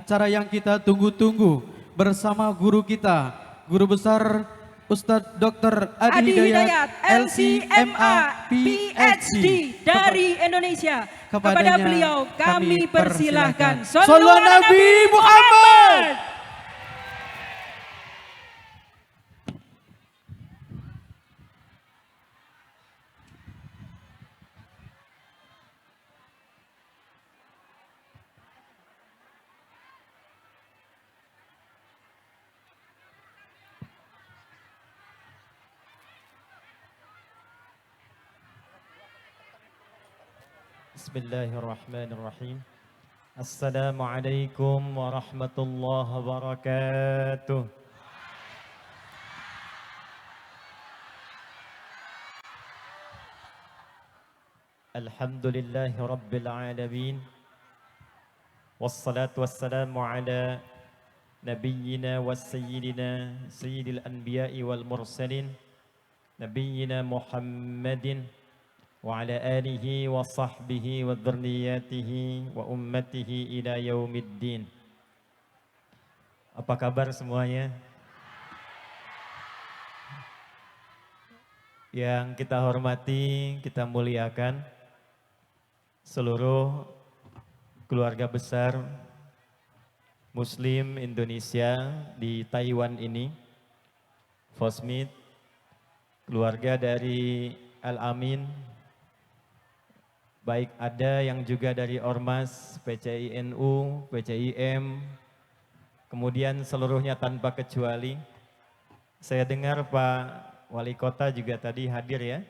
acara yang kita tunggu-tunggu bersama guru kita, Guru Besar Ustadz Dr. Adi Hidayat, LCMA, PhD dari Indonesia. Kepada beliau kami persilahkan. Sallu ala Nabi Muhammad. Bismillahirrahmanirrahim. Assalamualaikum warahmatullahi wabarakatuh. Alhamdulillahi rabbil alamin. Wassalatu wassalamu ala nabiyyina wa sayyidina sayyidil anbiya'i wal mursalin nabiyyina Muhammadin wa ala alihi wa sahbihi wa dzurriyyatihi wa ummatihi ila yaumiddin. Apa kabar semuanya? Yang kita hormati, kita muliakan seluruh keluarga besar Muslim Indonesia di Taiwan ini, Fosmit, keluarga dari Al-Amin, baik ada yang juga dari Ormas, PCI-NU, PCIM, kemudian seluruhnya tanpa kecuali. Saya dengar Pak Wali Kota juga tadi hadir ya.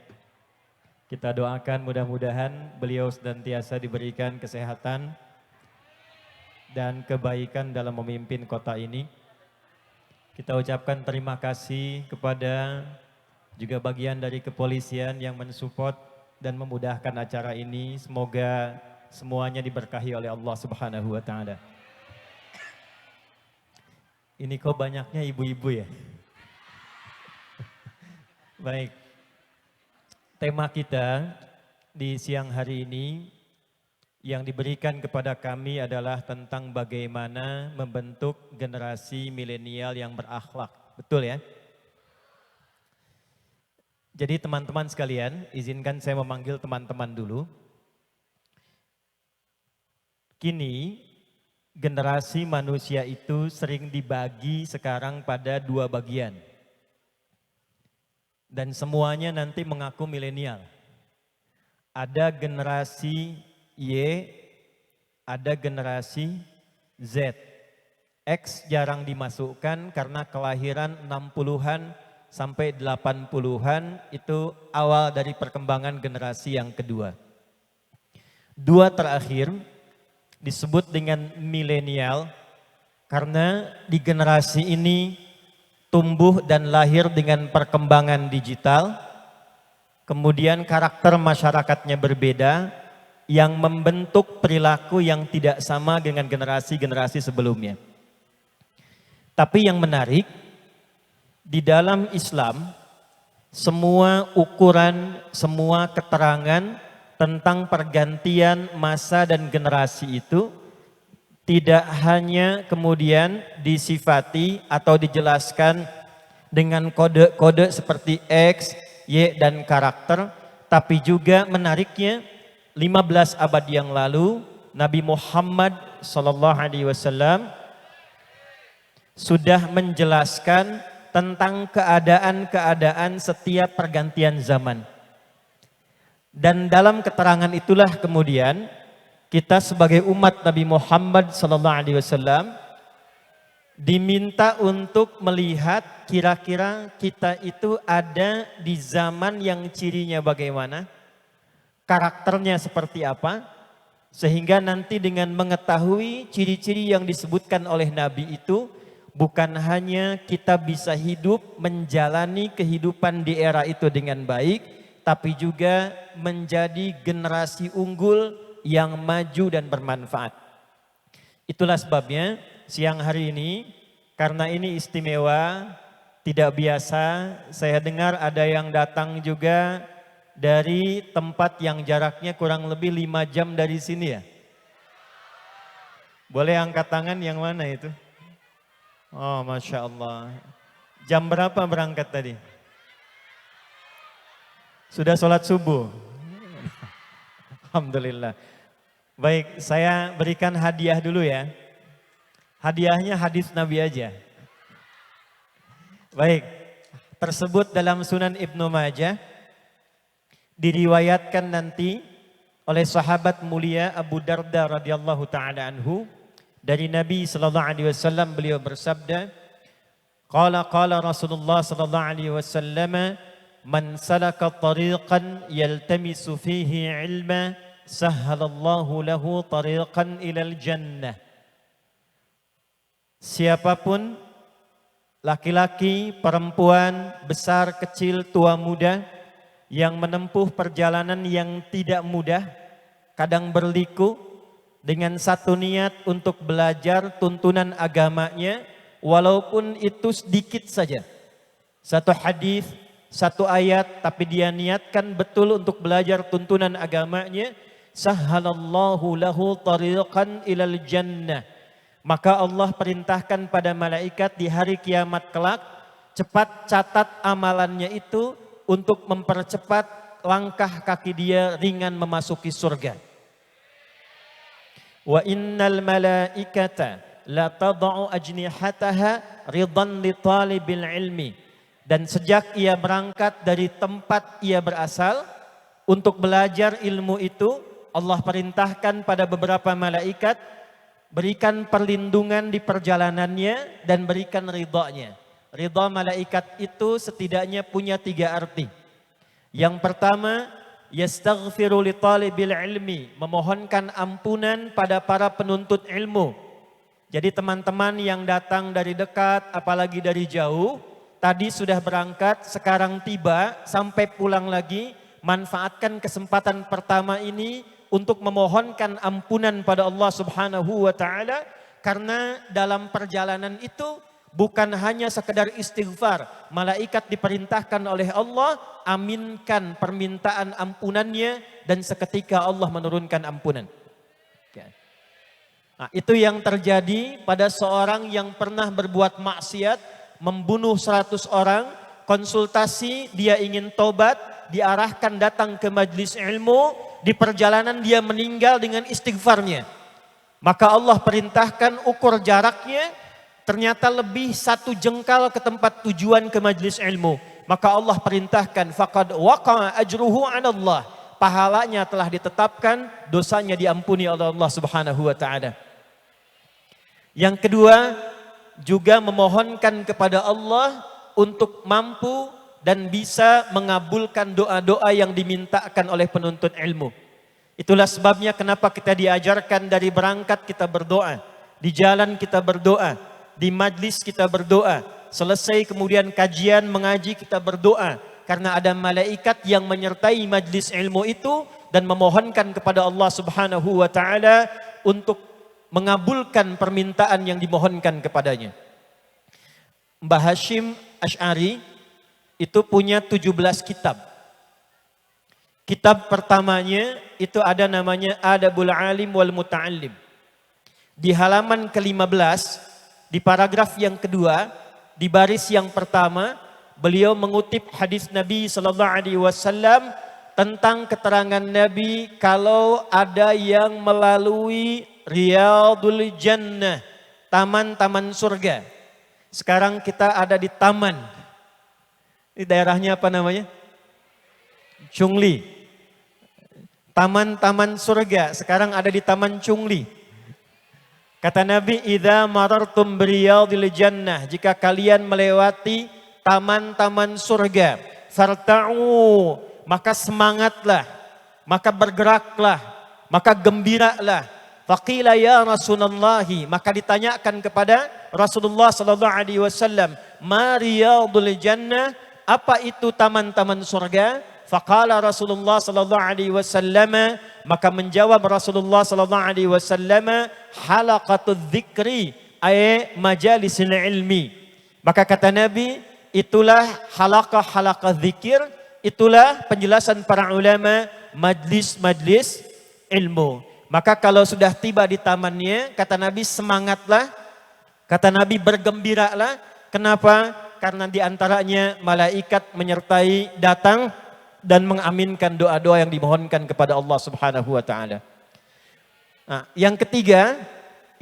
Kita doakan mudah-mudahan beliau senantiasa diberikan kesehatan dan kebaikan dalam memimpin kota ini. Kita ucapkan terima kasih kepada juga bagian dari kepolisian yang mensupport dan memudahkan acara ini. Semoga semuanya diberkahi oleh Allah Subhanahu wa taala. Ini kok banyaknya ibu-ibu ya? Baik. Tema kita di siang hari ini yang diberikan kepada kami adalah tentang bagaimana membentuk generasi milenial yang berakhlak. Betul ya? Jadi teman-teman sekalian, izinkan saya memanggil teman-teman dulu. Kini generasi manusia itu sering dibagi sekarang pada dua bagian. Dan semuanya nanti mengaku milenial. Ada generasi Y, ada generasi Z. X jarang dimasukkan karena kelahiran 60-an sampai 80-an itu awal dari perkembangan generasi yang kedua. Dua terakhir disebut dengan milenial karena di generasi ini tumbuh dan lahir dengan perkembangan digital, kemudian karakter masyarakatnya berbeda yang membentuk perilaku yang tidak sama dengan generasi-generasi sebelumnya. Tapi yang menarik, di dalam Islam, semua ukuran, semua keterangan tentang pergantian masa dan generasi itu tidak hanya kemudian disifati atau dijelaskan dengan kode-kode seperti X, Y, dan karakter, tapi juga menariknya 15 abad yang lalu Nabi Muhammad SAW sudah menjelaskan tentang keadaan-keadaan setiap pergantian zaman. Dan dalam keterangan itulah kemudian kita sebagai umat Nabi Muhammad SAW diminta untuk melihat kira-kira kita itu ada di zaman yang cirinya bagaimana, karakternya seperti apa, sehingga nanti dengan mengetahui ciri-ciri yang disebutkan oleh Nabi itu, bukan hanya kita bisa hidup menjalani kehidupan di era itu dengan baik, tapi juga menjadi generasi unggul yang maju dan bermanfaat. Itulah sebabnya siang hari ini, karena ini istimewa, tidak biasa, saya dengar ada yang datang juga dari tempat yang jaraknya kurang lebih 5 jam dari sini ya. Boleh angkat tangan yang mana itu? Oh, Masya Allah. Jam berapa berangkat tadi? Sudah sholat subuh? Alhamdulillah. Baik, saya berikan hadiah dulu ya. Hadiahnya hadis Nabi aja. Baik, tersebut dalam Sunan Ibnu Majah. Diriwayatkan nanti oleh sahabat mulia Abu Darda radhiyallahu taala anhu dari Nabi sallallahu alaihi wasallam, beliau bersabda, qala Rasulullah sallallahu alaihi wasallam, man salaka tariqan yaltamisu fihi ilma sahhalallahu lahu tariqan ilal jannah. Siapapun, laki-laki, perempuan, besar, kecil, tua, muda, yang menempuh perjalanan yang tidak mudah, kadang berliku, dengan satu niat untuk belajar tuntunan agamanya, walaupun itu sedikit saja. Satu hadis, satu ayat, tapi dia niatkan betul untuk belajar tuntunan agamanya, sahhalallahu lahu tariqan ilal jannah. Maka Allah perintahkan pada malaikat di hari kiamat kelak, cepat catat amalannya itu untuk mempercepat langkah kaki dia ringan memasuki surga. Wa innal malaikata la tad'u ajnihataha ridan li talibil ilmi. Dan sejak ia berangkat dari tempat ia berasal untuk belajar ilmu itu, Allah perintahkan pada beberapa malaikat, berikan perlindungan di perjalanannya dan berikan ridhanya. Ridha malaikat itu setidaknya punya 3 arti. Yang pertama, yastaghfiru li talibil ilmi, memohonkan ampunan pada para penuntut ilmu. Jadi teman-teman yang datang dari dekat, apalagi dari jauh, tadi sudah berangkat, sekarang tiba, sampai pulang lagi, manfaatkan kesempatan pertama ini untuk memohonkan ampunan pada Allah Subhanahu wa taala, karena dalam perjalanan itu bukan hanya sekedar istighfar, malaikat diperintahkan oleh Allah aminkan permintaan ampunannya dan seketika Allah menurunkan ampunan. Nah, itu yang terjadi pada seorang yang pernah berbuat maksiat, membunuh 100 orang, konsultasi, dia ingin tobat, diarahkan datang ke majlis ilmu, di perjalanan dia meninggal dengan istighfarnya. Maka Allah perintahkan ukur jaraknya, ternyata lebih 1 jengkal ke tempat tujuan ke majlis ilmu. Maka Allah perintahkan, faqad waqa'a ajruhu 'ala Allah. Pahalanya telah ditetapkan, dosanya diampuni oleh Allah Subhanahu wa taala. Yang kedua, juga memohonkan kepada Allah untuk mampu dan bisa mengabulkan doa-doa yang dimintakan oleh penuntut ilmu. Itulah sebabnya kenapa kita diajarkan dari berangkat kita berdoa, di jalan kita berdoa, di majlis kita berdoa, selesai kemudian kajian mengaji kita berdoa, karena ada malaikat yang menyertai majlis ilmu itu dan memohonkan kepada Allah Subhanahu wa taala untuk mengabulkan permintaan yang dimohonkan kepadanya. Mbah Hashim Asy'ari itu punya 17 kitab. Kitab pertamanya itu ada namanya Adabul Alim wal Muta'allim. Di halaman ke-15, di paragraf yang kedua, di baris yang pertama, beliau mengutip hadis Nabi sallallahu alaihi wasallam tentang keterangan Nabi kalau ada yang melalui Riyadul Jannah, taman-taman surga. Sekarang kita ada di taman. Di daerahnya apa namanya? Chungli. Taman-taman surga. Sekarang ada di Taman Chungli. Kata Nabi, idza marartum biriyadil jannah, jika kalian melewati taman-taman surga, farta'u, maka semangatlah, maka bergeraklah, maka gembiralah. Faqila ya Rasulullah, maka ditanyakan kepada Rasulullah sallallahu alaihi wasallam, ma riyadul jannah, apa itu taman-taman surga? Faqala Rasulullah sallallahu alaihi wasallam, maka menjawab Rasulullah sallallahu alaihi wasallam, halaqatul dzikri ay majalisil ilmi. Maka kata Nabi, itulah halaqah zikir, itulah penjelasan para ulama majlis-majlis ilmu. Maka kalau sudah tiba di tamannya, kata Nabi semangatlah, kata Nabi bergembiralah. Kenapa? Karena di antaranya malaikat menyertai datang dan mengaminkan doa-doa yang dimohonkan kepada Allah Subhanahu wa taala. Nah, yang ketiga,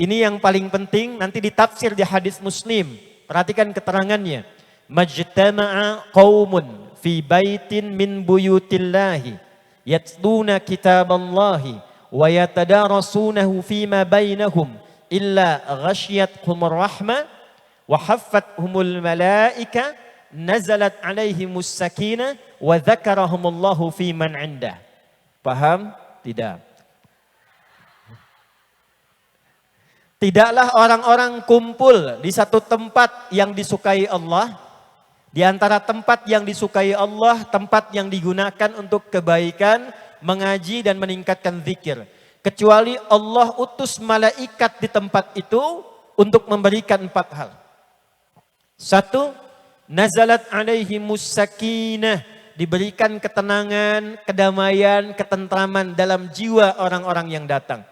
ini yang paling penting nanti ditafsir di hadis Muslim. Perhatikan keterangannya. Majtama'a qaumun fi baitin min buyutillahi yatluna kitaballahi wa yatadarasunahu fima bainahum illa ghasyiyatuhumur rahmah wa haffathumul malaika nazalat alaihimus sakinah wa dzakarahumullahu fi man 'indah. Paham? Tidak. Tidaklah orang-orang kumpul di satu tempat yang disukai Allah. Di antara tempat yang disukai Allah, tempat yang digunakan untuk kebaikan, mengaji dan meningkatkan zikir. Kecuali Allah utus malaikat di tempat itu untuk memberikan 4 hal. 1, nazalat alaihimus sakinah, diberikan ketenangan, kedamaian, ketentraman dalam jiwa orang-orang yang datang.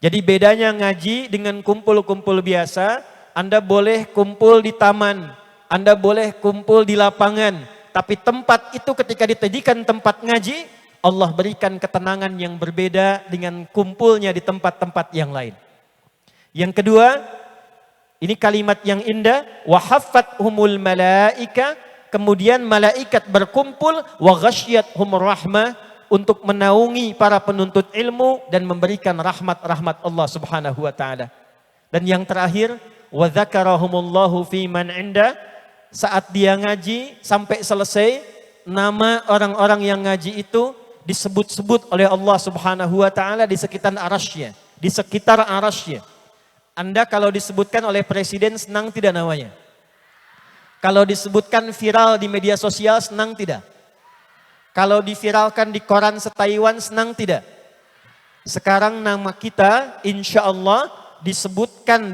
Jadi bedanya ngaji dengan kumpul-kumpul biasa. Anda boleh kumpul di taman, Anda boleh kumpul di lapangan, tapi tempat itu ketika dijadikan tempat ngaji, Allah berikan ketenangan yang berbeda dengan kumpulnya di tempat-tempat yang lain. Yang kedua, ini kalimat yang indah, wa haffathumul malaika, kemudian malaikat berkumpul, wa ghasyiyatuhumur rahmah, untuk menaungi para penuntut ilmu dan memberikan rahmat-rahmat Allah Subhanahu wa taala. Dan yang terakhir, wa dzakarahumullahu fi man 'inda, saat dia ngaji sampai selesai, nama orang-orang yang ngaji itu disebut-sebut oleh Allah Subhanahu wa taala di sekitar arasy-Nya, di sekitar arasy-Nya. Anda kalau disebutkan oleh presiden senang tidak namanya? Kalau disebutkan viral di media sosial senang tidak? Kalau diviralkan di koran se-Taiwan senang tidak? Sekarang nama kita insya Allah disebutkan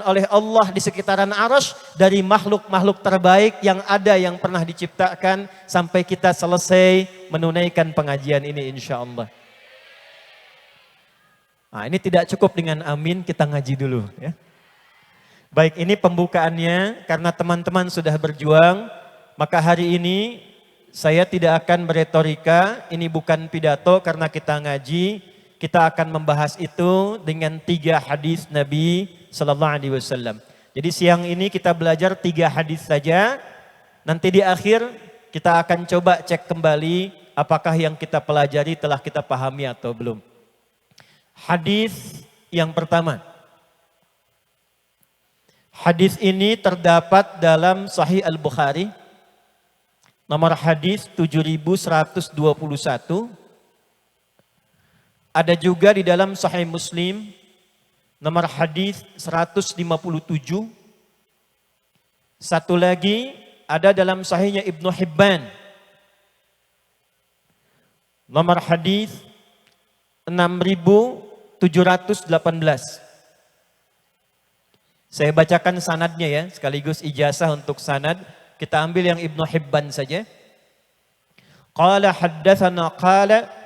oleh Allah di sekitaran arasy dari makhluk-makhluk terbaik yang ada yang pernah diciptakan sampai kita selesai menunaikan pengajian ini insya Allah. Nah, ini tidak cukup dengan amin, kita ngaji dulu ya. Baik, ini pembukaannya. Karena teman-teman sudah berjuang, maka hari ini saya tidak akan beretorika, ini bukan pidato karena kita ngaji. Kita akan membahas itu dengan 3 hadis Nabi Sallallahu Alaihi Wasallam. Jadi siang ini kita belajar 3 hadis saja. Nanti di akhir kita akan coba cek kembali apakah yang kita pelajari telah kita pahami atau belum. Hadis yang pertama. Hadis ini terdapat dalam Sahih Al-Bukhari. Nomor hadis 7121. Ada juga di dalam Sahih Muslim, nomor hadis 157. Satu lagi ada dalam Sahihnya Ibnu Hibban, nomor hadis 6718. Saya bacakan sanadnya ya, sekaligus ijazah untuk sanad. Kita ambil yang Ibnu Hibban saja. Qala haddatsana qala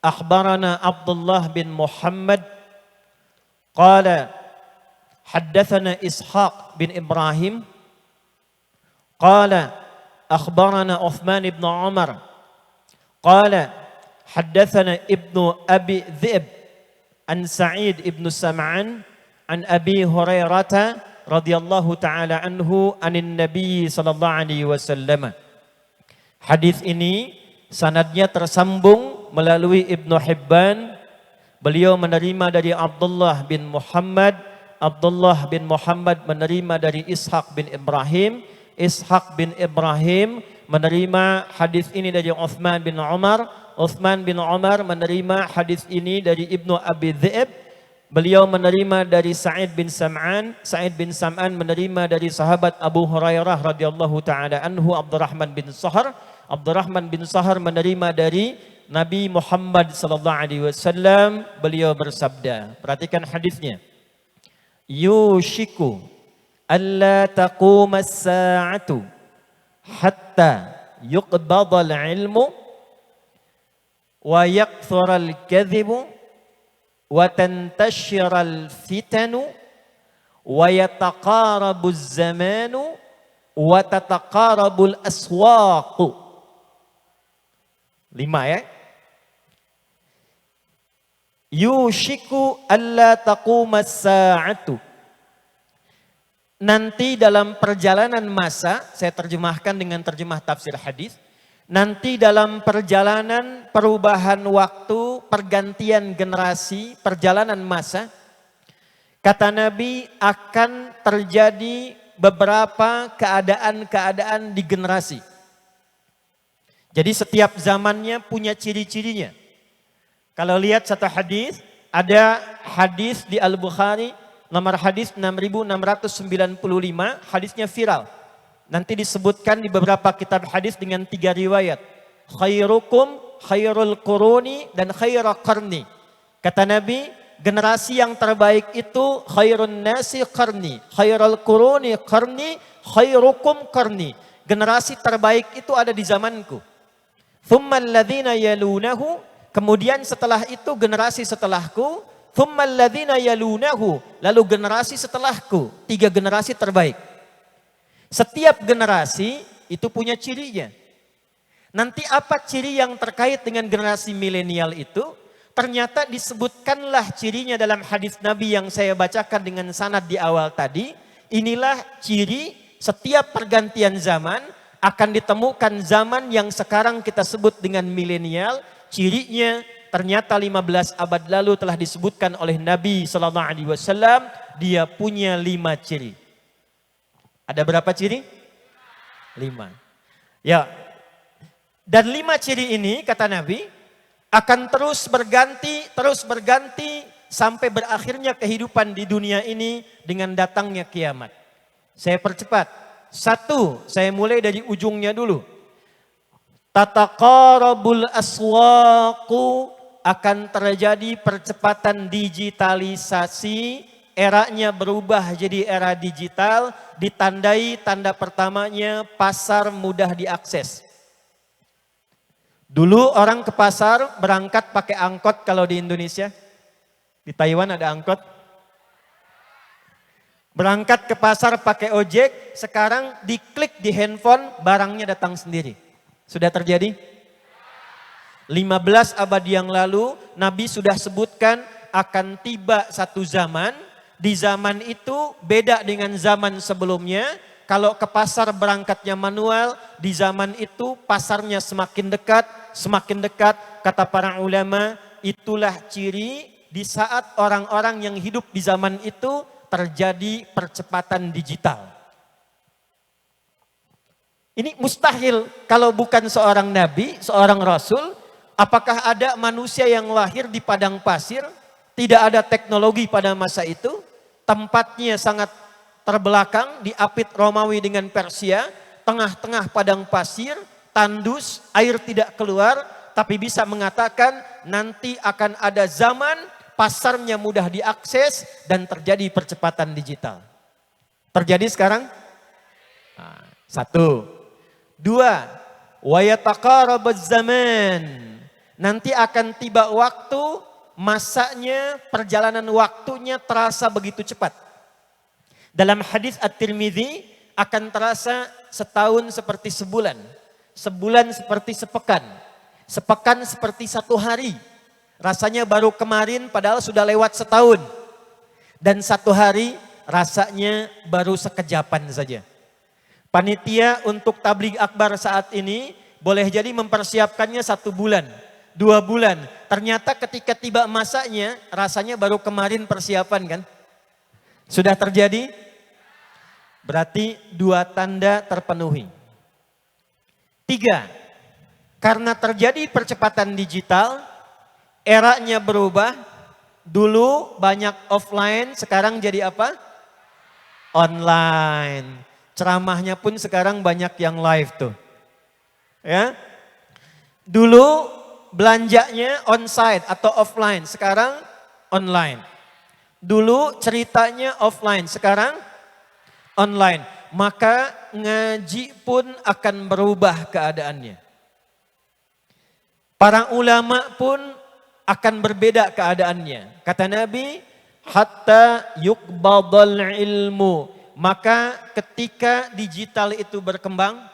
akhbarana Abdullah bin Muhammad qala haddatsana Ishaq bin Ibrahim qala akhbarana Uthman bin Umar qala haddatsana Ibnu Abi Dhi'b an Sa'id ibn Sam'an an Abi Hurairah radhiyallahu taala anhu anin Nabi sallallahu alaihi wasallam. Hadis ini sanadnya tersambung melalui Ibnu Hibban. Beliau menerima dari Abdullah bin Muhammad. Abdullah bin Muhammad menerima dari Ishaq bin Ibrahim. Ishaq bin Ibrahim menerima hadis ini dari Uthman bin Umar. Uthman bin Umar menerima hadis ini dari Ibnu Abi Dhi'b. Beliau menerima dari Sa'id bin Sam'an. Sa'id bin Sam'an menerima dari sahabat Abu Hurairah radhiyallahu taala anhu Abdurrahman bin Sahar. Abdurrahman bin Sahar menerima dari Nabi Muhammad sallallahu alaihi wasallam. Beliau bersabda, perhatikan hadisnya. Yushiku alla taquma as-sa'atu hatta yuqbadal ilmu wa yakthural kadhibu wa tantashiral fitanu wa yataqarabuz zamanu wa tataqarabul aswaqu. 5 ya. Yushiku alla taqumas sa'atu. Nanti dalam perjalanan masa, saya terjemahkan dengan terjemah tafsir hadis. Nanti dalam perjalanan perubahan waktu, pergantian generasi, perjalanan masa, kata Nabi akan terjadi beberapa keadaan-keadaan di generasi. Jadi setiap zamannya punya ciri-cirinya. Kalau lihat satu hadis, ada hadis di Al-Bukhari, nomor hadis 6695, hadisnya viral. Nanti disebutkan di beberapa kitab hadis dengan 3 riwayat. Khairukum khairul quruni dan khaira qarni. Kata Nabi, generasi yang terbaik itu khairun nasi qarni, khairul quruni qarni, khairukum qarni. Generasi terbaik itu ada di zamanku. Thummal ladzina yalunahu, kemudian setelah itu generasi setelahku, thummal ladzina yalunahu, lalu generasi setelahku, 3 generasi terbaik. Setiap generasi itu punya cirinya. Nanti apa ciri yang terkait dengan generasi milenial itu? Ternyata disebutkanlah cirinya dalam hadis Nabi yang saya bacakan dengan sanad di awal tadi. Inilah ciri setiap pergantian zaman akan ditemukan zaman yang sekarang kita sebut dengan milenial. Cirinya ternyata 15 abad lalu telah disebutkan oleh Nabi SAW. Dia punya 5 ciri. Ada berapa ciri? 5. Ya. Dan 5 ciri ini kata Nabi akan terus berganti sampai berakhirnya kehidupan di dunia ini dengan datangnya kiamat. Saya percepat. 1, saya mulai dari ujungnya dulu. Tataqarabul aswaqu, akan terjadi percepatan digitalisasi. Eranya berubah jadi era digital, ditandai tanda pertamanya pasar mudah diakses. Dulu orang ke pasar berangkat pakai angkot kalau di Indonesia. Di Taiwan ada angkot. Berangkat ke pasar pakai ojek, sekarang diklik di handphone, barangnya datang sendiri. Sudah terjadi? 15 abad yang lalu, Nabi sudah sebutkan akan tiba satu zaman. Di zaman itu beda dengan zaman sebelumnya. Kalau ke pasar berangkatnya manual, di zaman itu pasarnya semakin dekat, kata para ulama, itulah ciri di saat orang-orang yang hidup di zaman itu terjadi percepatan digital. Ini mustahil kalau bukan seorang nabi, seorang rasul. Apakah ada manusia yang lahir di padang pasir, tidak ada teknologi pada masa itu, tempatnya sangat terbelakang, diapit Romawi dengan Persia, tengah-tengah padang pasir, tandus, air tidak keluar, tapi bisa mengatakan nanti akan ada zaman pasarnya mudah diakses dan terjadi percepatan digital. Terjadi sekarang? 1. 2. Wa yataqarabuz zaman. Nanti akan tiba waktu, masanya, perjalanan waktunya terasa begitu cepat. Dalam hadis At-Tirmidzi akan terasa setahun seperti sebulan. Sebulan seperti sepekan. Sepekan seperti 1 hari. Rasanya baru kemarin padahal sudah lewat setahun. Dan 1 hari rasanya baru sekejapan saja. Panitia untuk tabligh akbar saat ini boleh jadi mempersiapkannya 1 bulan, 2 bulan. Ternyata ketika tiba masanya rasanya baru kemarin persiapan kan. Sudah terjadi? Berarti 2 tanda terpenuhi. 3. Karena terjadi percepatan digital, eranya berubah. Dulu banyak offline, sekarang jadi apa? Online. Ceramahnya pun sekarang banyak yang live tuh. Ya. Dulu belanjanya onsite atau offline, sekarang online. Dulu ceritanya offline, sekarang online. Maka ngaji pun akan berubah keadaannya. Para ulama pun akan berbeda keadaannya. Kata Nabi, hatta yuqbadal ilmu. Maka ketika digital itu berkembang,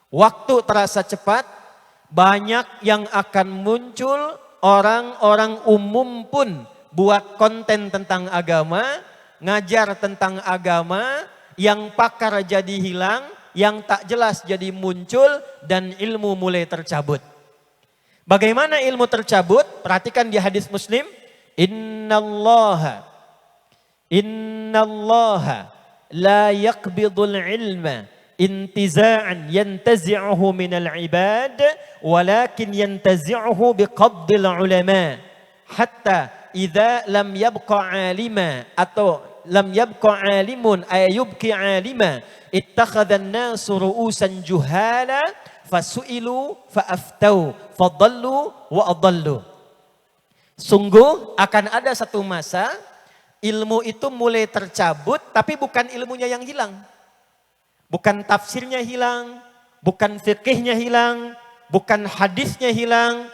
waktu terasa cepat, banyak yang akan muncul orang-orang umum pun buat konten tentang agama, ngajar tentang agama, yang pakar jadi hilang, yang tak jelas jadi muncul, dan ilmu mulai tercabut. Bagaimana ilmu tercabut? Perhatikan di hadis Muslim, Innallaha la yaqbidul ilma intiza'an yantazi'uhu minal ibad walakin yantazi'uhu biqabdil ulama hatta idza lam yabqa alima atau lam yabqa alimun ay yubqi alima ittakhadha an-nasu ru'usan juhala fasu'ilu fa'aftau fadallu wa adallu. Sungguh akan ada satu masa ilmu itu mulai tercabut, tapi bukan ilmunya yang hilang. Bukan tafsirnya hilang, bukan fikihnya hilang, bukan hadisnya hilang,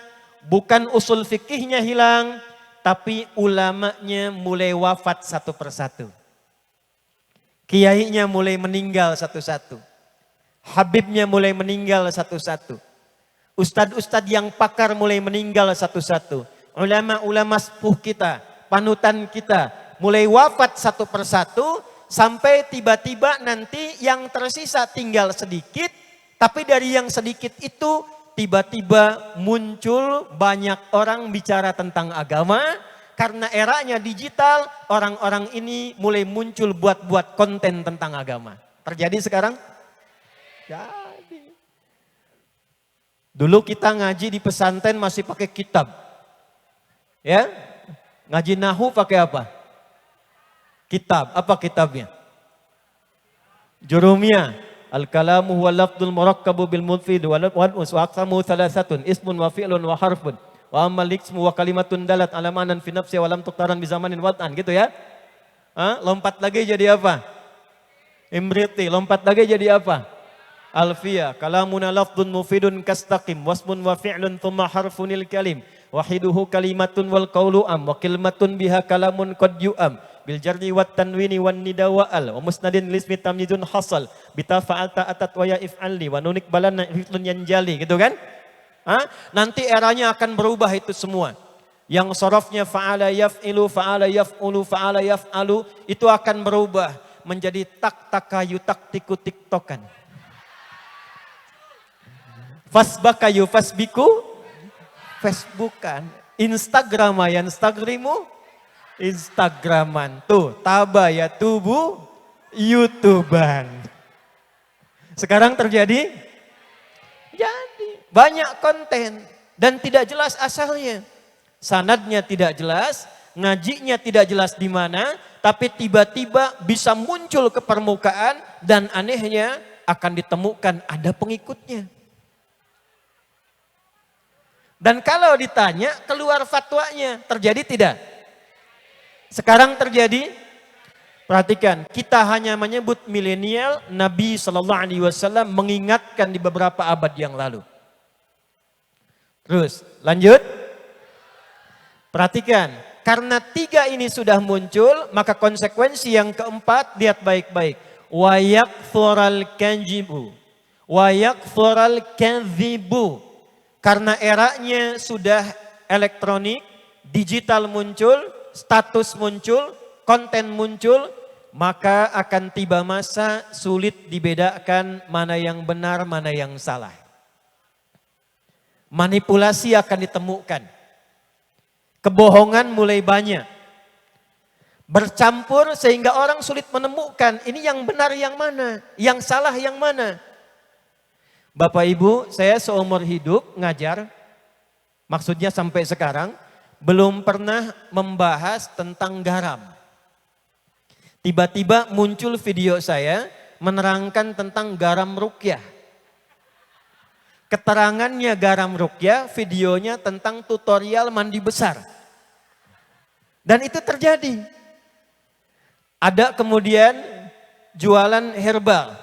bukan usul fikihnya hilang, tapi ulamanya mulai wafat satu persatu. Kiainya mulai meninggal satu-satu. Habibnya mulai meninggal satu-satu. Ustadz-ustadz yang pakar mulai meninggal satu-satu. Ulama-ulama sepuh kita, panutan kita mulai wafat satu persatu. Sampai tiba-tiba nanti yang tersisa tinggal sedikit. Tapi dari yang sedikit itu tiba-tiba muncul banyak orang bicara tentang agama. Karena eranya digital, orang-orang ini mulai muncul buat-buat konten tentang agama. Terjadi sekarang? Jadi. Dulu kita ngaji di pesantren masih pakai kitab. Ya? Ngaji nahu pakai apa? Kitab. Apa kitabnya? Jurumiyah. Al-kalamu huwa lafdul murakkabu bil mufid wa aqsamu thalathatun ismun wa fi'lun wa harfun wa ammal ismu wa kalimatun dalat ala ma'nan fi nafsi wa lam tuqtaran bi zamanin wad'an, gitu ya. Lompat lagi jadi apa? Imriti. Lompat lagi jadi apa? Alfiyah. Kalamuna lafdun mufidun kastaqim wasmun wa fi'lun thumma harfunil kalim wahiduhu kalimatun wal qawlu am wa kilmatun biha kalamun qad yu'am bil jarri wat tanwini wan nida wa al wa musnadin lismi tamyizun hasal bita fa'alta atat wa ya if'alli wa nunik balana fi'lun yanjali, gitu kan? Nanti eranya akan berubah itu semua. Yang sorofnya fa'ala yaf'ilu, fa'ala yaf'ulu, fa'ala yaf'alu itu akan berubah menjadi tak takayu tak tiku tiktokan. Fasbakayu fasbiku Facebookan, Instagramayan Instagrimu, Instagraman tuh, tabaya tubuh, YouTubean. Sekarang terjadi? Jadi banyak konten dan tidak jelas asalnya. Sanadnya tidak jelas, ngajinya tidak jelas di mana, tapi tiba-tiba bisa muncul ke permukaan dan anehnya akan ditemukan ada pengikutnya. Dan kalau ditanya keluar fatwanya, terjadi tidak? Sekarang terjadi. Perhatikan, kita hanya menyebut milenial, Nabi SAW mengingatkan di beberapa abad yang lalu. Terus, lanjut. Perhatikan, karena tiga ini sudah muncul, maka konsekuensi yang keempat, lihat baik-baik. Wa yakfural kanjibu, wa yakfural kanzibu. Karena eranya sudah elektronik, digital muncul, status muncul, konten muncul, maka akan tiba masa sulit dibedakan mana yang benar, mana yang salah. Manipulasi akan ditemukan. Kebohongan mulai banyak. Bercampur sehingga orang sulit menemukan ini yang benar yang mana, yang salah yang mana. Bapak Ibu, saya seumur hidup ngajar, maksudnya sampai sekarang, belum pernah membahas tentang garam. Tiba-tiba muncul video saya menerangkan tentang garam ruqyah. Keterangannya garam ruqyah, videonya tentang tutorial mandi besar. Dan itu terjadi. Ada kemudian jualan herbal.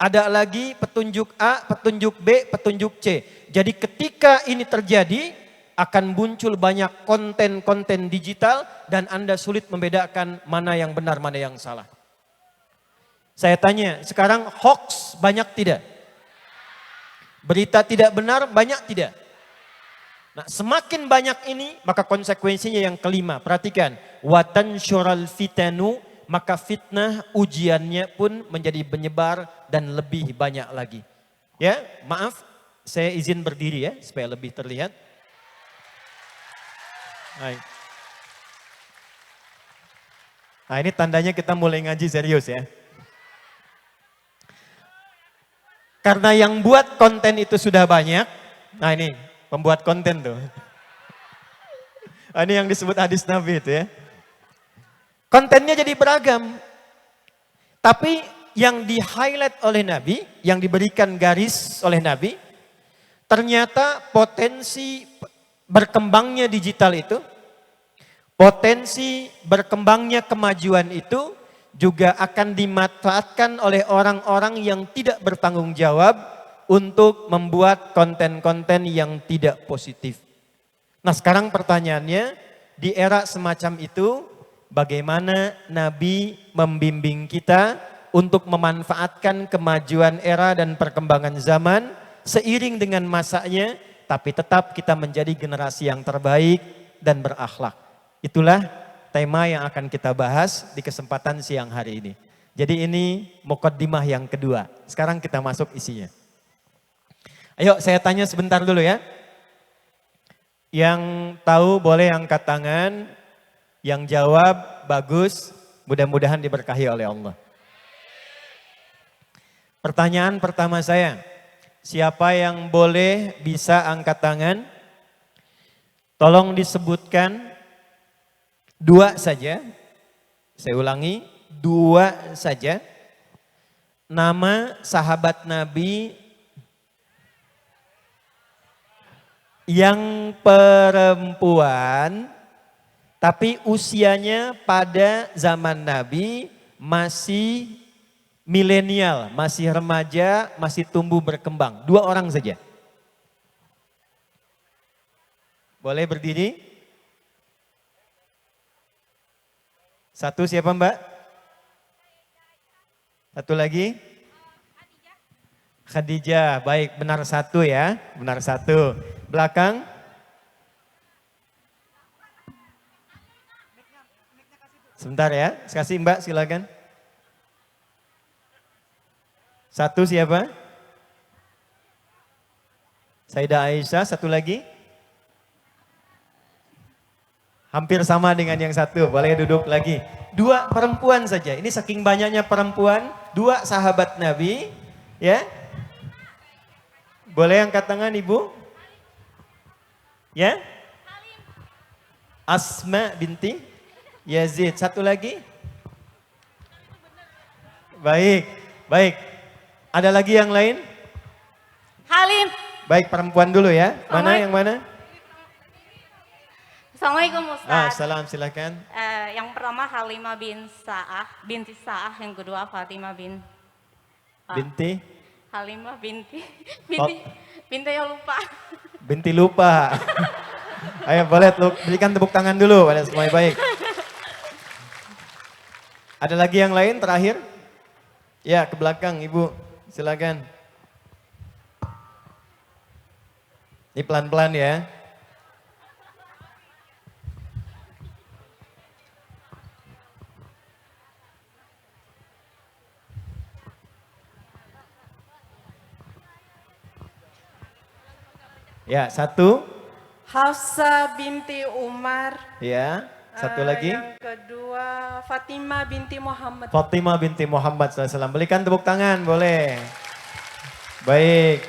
ada lagi petunjuk A, petunjuk B, petunjuk C. Jadi ketika ini terjadi, akan muncul banyak konten-konten digital dan Anda sulit membedakan mana yang benar, mana yang salah. Saya tanya, sekarang hoax banyak tidak? Berita tidak benar banyak tidak? Nah, semakin banyak ini, maka konsekuensinya yang kelima. Perhatikan, watan syural fitanu, maka fitnah ujiannya pun menjadi menyebar dan lebih banyak lagi. Ya, maaf, saya izin berdiri ya, supaya lebih terlihat. Hai. Nah, ini tandanya kita mulai ngaji serius ya. Karena yang buat konten itu sudah banyak, nah ini pembuat konten tuh. Ini yang disebut hadis Nabi itu ya. Kontennya jadi beragam. Tapi yang di-highlight oleh Nabi, yang diberikan garis oleh Nabi, ternyata potensi berkembangnya digital itu, potensi berkembangnya kemajuan itu juga akan dimanfaatkan oleh orang-orang yang tidak bertanggung jawab untuk membuat konten-konten yang tidak positif. Nah, sekarang pertanyaannya, di era semacam itu, bagaimana Nabi membimbing kita untuk memanfaatkan kemajuan era dan perkembangan zaman seiring dengan masanya, tapi tetap kita menjadi generasi yang terbaik dan berakhlak. Itulah tema yang akan kita bahas di kesempatan siang hari ini. Jadi ini mukaddimah yang kedua. Sekarang kita masuk isinya. Ayo saya tanya sebentar dulu ya. Yang tahu boleh angkat tangan, yang jawab bagus, mudah-mudahan diberkahi oleh Allah. Pertanyaan pertama saya, siapa yang boleh bisa angkat tangan? Tolong disebutkan 2 saja, saya ulangi, 2 saja. Nama sahabat Nabi yang perempuan, tapi usianya pada zaman Nabi masih milenial, masih remaja, masih tumbuh berkembang. 2 orang saja. Boleh berdiri? 1 siapa Mbak? 1 lagi? Khadijah, baik, benar 1 ya, benar 1. Belakang? Sebentar ya, kasih Mbak silakan. 1 siapa? Sayyidah Aisyah, 1 lagi? Hampir sama dengan yang 1, boleh duduk lagi. 2 perempuan saja, ini saking banyaknya perempuan, 2 sahabat Nabi, ya. Boleh angkat tangan Ibu? Ya? Asma binti Yazid, 1 lagi? Baik, baik. Ada lagi yang lain? Halim. Baik, perempuan dulu ya. Mana yang mana? Assalamualaikum Ustaz. Salam, silakan. Yang pertama Halimah binti Sa'ah, yang kedua Fatimah Binti? Halimah binti ya lupa. Binti lupa. Ayo boleh berikan tepuk tangan dulu pada semuanya, baik. Ada lagi yang lain terakhir? Ya, ke belakang Ibu, silakan. Ini pelan-pelan ya. Ya, 1. Hafsah binti Umar. Ya, 1 lagi. Yang kedua Fatimah binti Muhammad. Fatimah binti Muhammad SAW. Berikan tepuk tangan, boleh. Baik,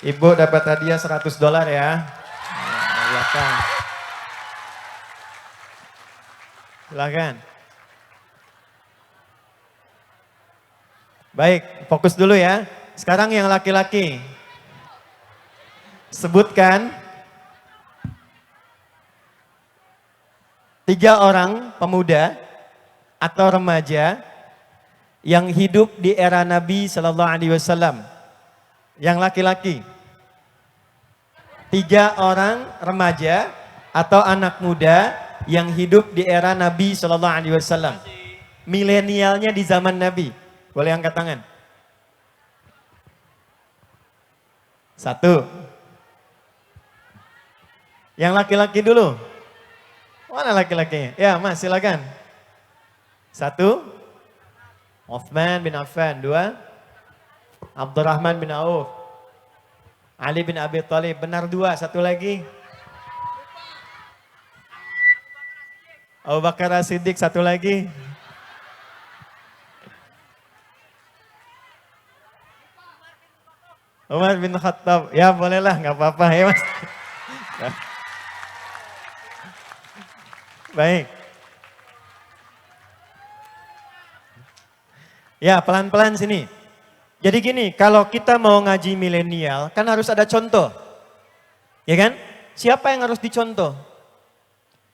Ibu dapat hadiah $100 ya. Silakan. Silakan. Baik, fokus dulu ya. Sekarang yang laki-laki. Sebutkan 3 orang pemuda atau remaja yang hidup di era Nabi Sallallahu Alaihi Wasallam? Yang laki-laki. 3 orang remaja atau anak muda yang hidup di era Nabi Sallallahu Alaihi Wasallam. Milenialnya di zaman Nabi. Boleh angkat tangan? 1. Yang laki-laki dulu. Mana laki-lakinya? Ya, Mas, silakan. 1. Uthman bin Affan. 2. Abdurrahman bin Auf. Ali bin Abi Thalib. Benar 2. 1 lagi. Abu Bakar As-Siddiq. 1 lagi. Umar bin Khattab. Ya bolehlah, nggak apa-apa ya Mas. Baik. Ya pelan-pelan sini. Jadi gini, kalau kita mau ngaji milenial kan harus ada contoh. Ya kan? Siapa yang harus dicontoh?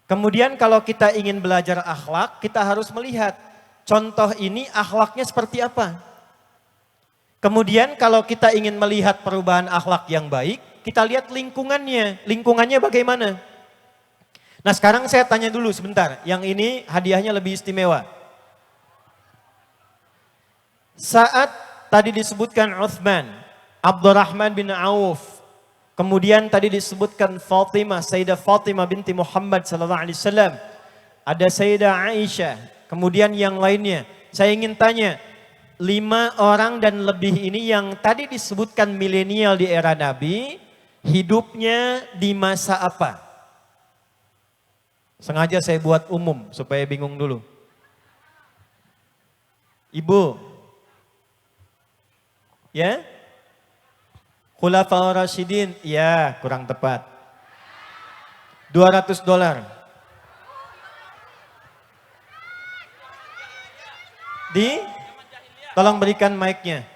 Kemudian kalau kita ingin belajar akhlak, kita harus melihat contoh ini akhlaknya seperti apa. Kemudian kalau kita ingin melihat perubahan akhlak yang baik, kita lihat lingkungannya. Lingkungannya bagaimana? Nah sekarang saya tanya dulu sebentar, yang ini hadiahnya lebih istimewa. Saat tadi disebutkan Uthman, Abdurrahman bin Auf, kemudian tadi disebutkan Fatimah, Sayyidah Fatimah binti Muhammad sallallahu alaihi wasallam, ada Sayyidah Aisyah, kemudian yang lainnya. Saya ingin tanya, 5 orang dan lebih ini yang tadi disebutkan milenial di era Nabi, hidupnya di masa apa? Sengaja saya buat umum supaya bingung dulu. Ibu. Ya? Khulafaur Rasyidin, ya kurang tepat. $200. Tolong berikan mic-nya.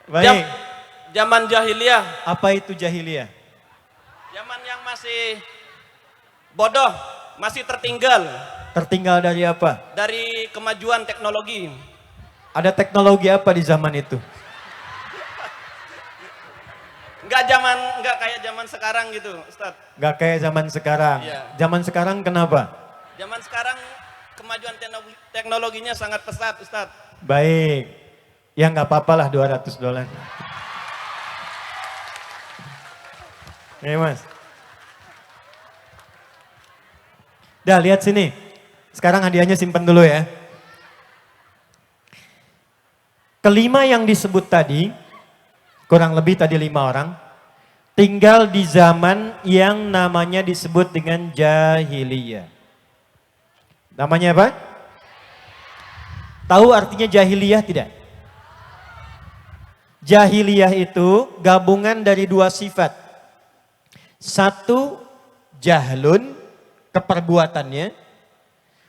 Baik. Zaman jahiliyah. Apa itu jahiliyah? Zaman yang masih bodoh, masih tertinggal. Tertinggal dari apa? Dari kemajuan teknologi. Ada teknologi apa di zaman itu? Enggak kayak zaman sekarang gitu, Ustaz. Gak kayak zaman sekarang. Iya. Zaman sekarang kenapa? Zaman sekarang kemajuan teknologinya sangat pesat, Ustaz. Baik. Ya nggak apa-apa lah $200. Oke Mas. Dah lihat sini. Sekarang hadiahnya simpan dulu ya. Kelima yang disebut tadi, kurang lebih tadi 5 orang, tinggal di zaman yang namanya disebut dengan jahiliyah. Namanya apa? Tahu artinya jahiliyah tidak? Jahiliyah itu gabungan dari 2 sifat. 1, jahlun, keperbuatannya.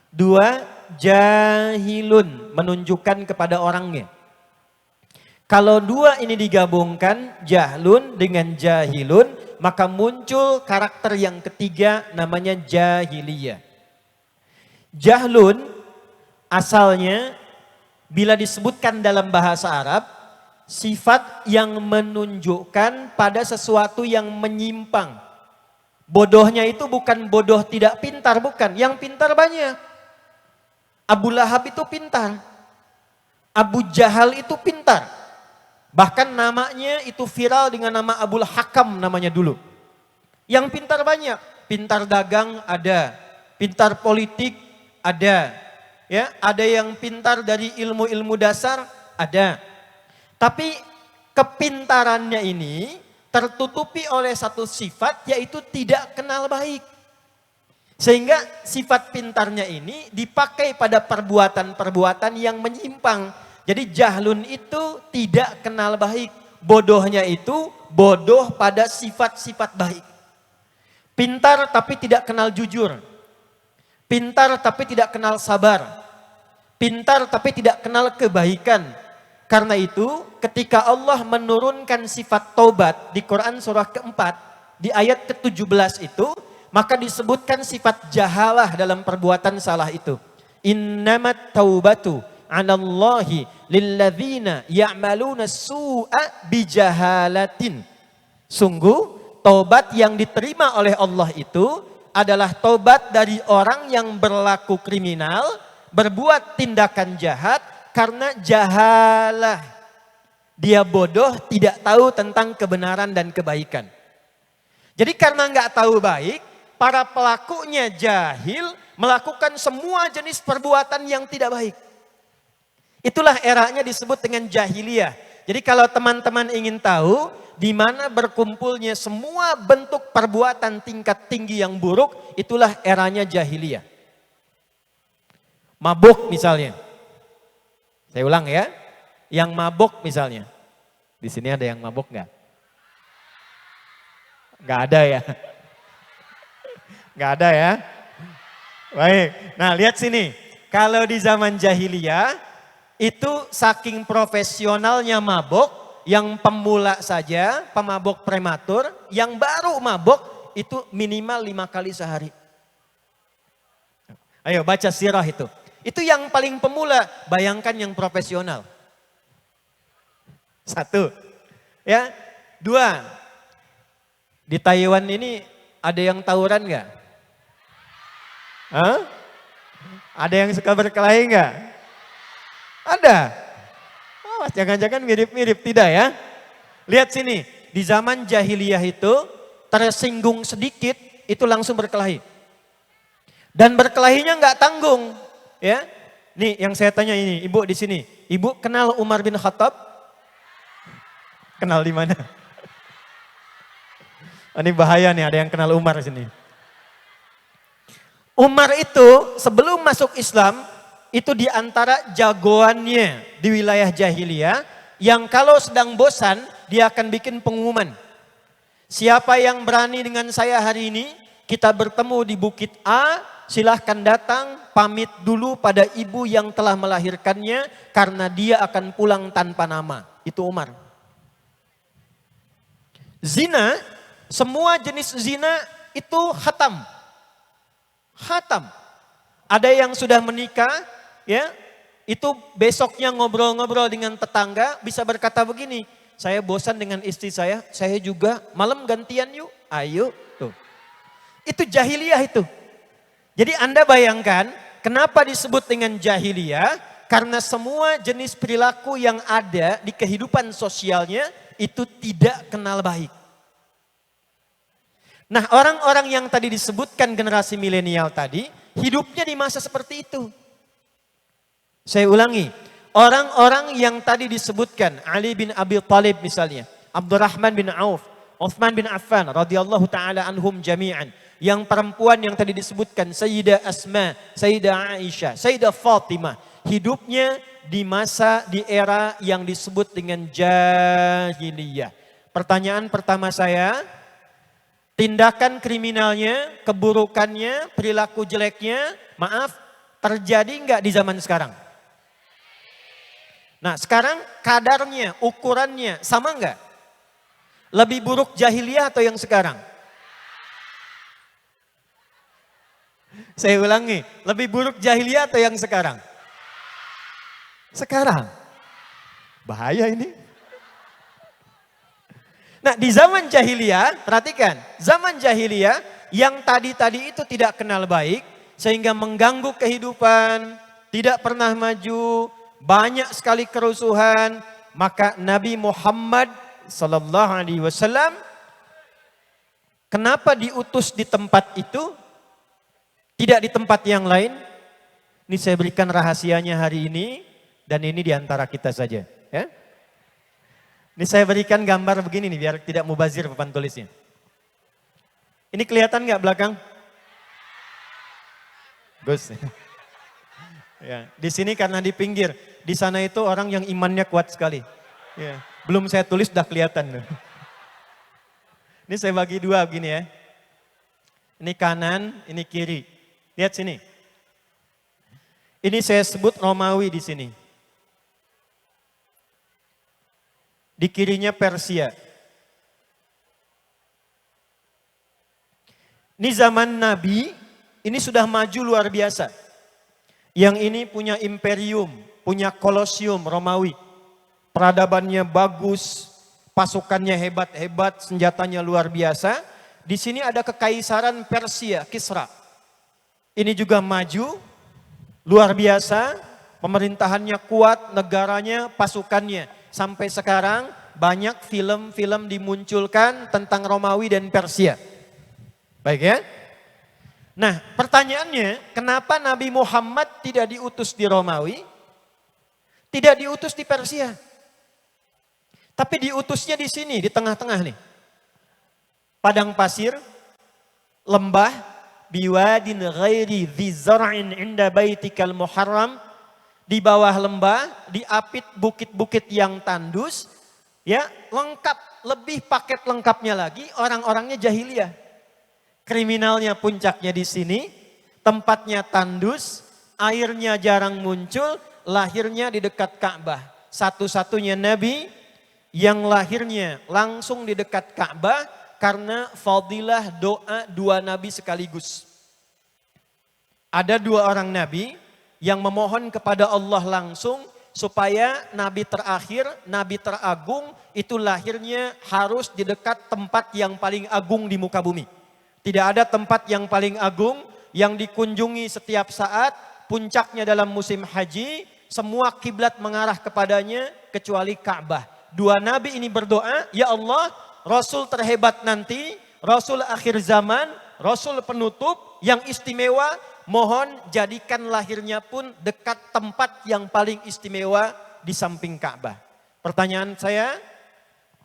2, jahilun, menunjukkan kepada orangnya. Kalau 2 ini digabungkan, jahlun dengan jahilun, maka muncul karakter yang ketiga namanya jahiliyah. Jahlun asalnya bila disebutkan dalam bahasa Arab, sifat yang menunjukkan pada sesuatu yang menyimpang. Bodohnya itu bukan bodoh tidak pintar, bukan. Yang pintar banyak. Abu Lahab itu pintar. Abu Jahal itu pintar. Bahkan namanya itu viral dengan nama Abul Hakam namanya dulu. Yang pintar banyak. Pintar dagang ada. Pintar politik ada. Ya, ada yang pintar dari ilmu-ilmu dasar ada. Tapi kepintarannya ini tertutupi oleh satu sifat yaitu tidak kenal baik. Sehingga sifat pintarnya ini dipakai pada perbuatan-perbuatan yang menyimpang. Jadi jahlun itu tidak kenal baik. Bodohnya itu bodoh pada sifat-sifat baik. Pintar tapi tidak kenal jujur. Pintar tapi tidak kenal sabar. Pintar tapi tidak kenal kebaikan. Karena itu ketika Allah menurunkan sifat taubat di Quran surah keempat, di ayat ke-17 itu, maka disebutkan sifat jahalah dalam perbuatan salah itu. Innamat taubatu 'alallahi lilladzina ya'maluna su'a bijahalatin. Sungguh taubat yang diterima oleh Allah itu adalah taubat dari orang yang berlaku kriminal, berbuat tindakan jahat karena jahalah. Dia bodoh, tidak tahu tentang kebenaran dan kebaikan. Jadi karena nggak tahu baik, para pelakunya jahil, melakukan semua jenis perbuatan yang tidak baik. Itulah eranya disebut dengan jahiliyah. Jadi kalau teman-teman ingin tahu di mana berkumpulnya semua bentuk perbuatan tingkat tinggi yang buruk, itulah eranya jahiliyah. Mabuk misalnya. Saya ulang ya. Yang mabuk misalnya. Di sini ada yang mabuk nggak? Nggak ada ya. Nggak ada ya. Baik. Nah lihat sini. Kalau di zaman jahiliyah itu saking profesionalnya mabuk, yang pemula saja, pemabuk prematur, yang baru mabuk itu minimal 5 kali sehari. Ayo baca sirah itu. Itu yang paling pemula, bayangkan yang profesional. 1. Ya. 2. Di Taiwan ini ada yang tawuran nggak? Hah? Ada yang suka berkelahi nggak? Ada. Oh, jangan-jangan mirip-mirip, tidak ya? Lihat sini, di zaman jahiliyah itu tersinggung sedikit itu langsung berkelahi. Dan berkelahinya nggak tanggung, ya. Nih yang saya tanya ini, Ibu di sini. Ibu kenal Umar bin Khattab? Kenal di mana? Ini bahaya nih, ada yang kenal Umar di sini. Umar itu sebelum masuk Islam, itu di antara jagoannya di wilayah jahiliyah, yang kalau sedang bosan, dia akan bikin pengumuman. Siapa yang berani dengan saya hari ini, kita bertemu di Bukit A, silahkan datang, pamit dulu pada ibu yang telah melahirkannya, karena dia akan pulang tanpa nama. Itu Umar. Zina, semua jenis zina itu khatam. Khatam. Ada yang sudah menikah, ya, itu besoknya ngobrol-ngobrol dengan tetangga, bisa berkata begini, saya bosan dengan istri saya juga malam gantian yuk, ayo. Tuh. Itu jahiliyah itu. Jadi Anda bayangkan, kenapa disebut dengan jahiliyah? Karena semua jenis perilaku yang ada di kehidupan sosialnya, itu tidak kenal baik. Nah, orang-orang yang tadi disebutkan generasi milenial tadi, hidupnya di masa seperti itu. Saya ulangi, orang-orang yang tadi disebutkan, Ali bin Abi Thalib misalnya, Abdurrahman bin Auf, Uthman bin Affan, radhiyallahu ta'ala anhum jami'an. Yang perempuan yang tadi disebutkan, Sayyidah Asma, Sayyidah Aisyah, Sayyidah Fatimah. Hidupnya di masa, di era yang disebut dengan jahiliyah. Pertanyaan pertama saya, tindakan kriminalnya, keburukannya, perilaku jeleknya, maaf, terjadi enggak di zaman sekarang? Nah sekarang kadarnya, ukurannya sama enggak? Lebih buruk jahiliyah atau yang sekarang? Saya ulangi, lebih buruk jahiliyah atau yang sekarang? Sekarang. Bahaya ini. Nah di zaman jahiliyah, perhatikan, zaman jahiliyah yang tadi-tadi itu tidak kenal baik, sehingga mengganggu kehidupan, tidak pernah maju, banyak sekali kerusuhan, maka Nabi Muhammad sallallahu alaihi wasallam kenapa diutus di tempat itu, tidak di tempat yang lain? Ini saya berikan rahasianya hari ini, dan ini di antara kita saja, ya. Ini saya berikan gambar begini nih, biar tidak mubazir papan tulisnya. Ini kelihatan nggak belakang? Gus. Ya, di sini karena di pinggir, di sana itu orang yang imannya kuat sekali. Ya, belum saya tulis udah kelihatan. Ini saya bagi dua begini ya. Ini kanan, ini kiri. Lihat sini. Ini saya sebut Romawi di sini. Di kirinya Persia. Ini zaman Nabi, ini sudah maju luar biasa. Yang ini punya imperium, punya kolosium Romawi. Peradabannya bagus, pasukannya hebat-hebat, senjatanya luar biasa. Di sini ada kekaisaran Persia, Kisra. Ini juga maju, luar biasa, pemerintahannya kuat, negaranya, pasukannya. Sampai sekarang banyak film-film dimunculkan tentang Romawi dan Persia. Baik ya? Nah, pertanyaannya, kenapa Nabi Muhammad tidak diutus di Romawi? Tidak diutus di Persia. Tapi diutusnya di sini, di tengah-tengah nih. Padang pasir, lembah, biwadin ghairi dzi zar'in 'inda baitikal muharram. Di bawah lembah, diapit bukit-bukit yang tandus, ya, lengkap, lebih paket lengkapnya lagi orang-orangnya jahiliyah. Kriminalnya puncaknya di sini, tempatnya tandus, airnya jarang muncul, lahirnya di dekat Ka'bah. Satu-satunya nabi yang lahirnya langsung di dekat Ka'bah karena fadilah doa dua nabi sekaligus. Ada dua orang nabi yang memohon kepada Allah langsung supaya nabi terakhir, nabi teragung itu lahirnya harus di dekat tempat yang paling agung di muka bumi. Tidak ada tempat yang paling agung yang dikunjungi setiap saat, puncaknya dalam musim haji, semua kiblat mengarah kepadanya kecuali Ka'bah. Dua nabi ini berdoa, ya Allah, Rasul terhebat nanti, Rasul akhir zaman, Rasul penutup yang istimewa, mohon jadikan lahirnya pun dekat tempat yang paling istimewa di samping Ka'bah. Pertanyaan saya,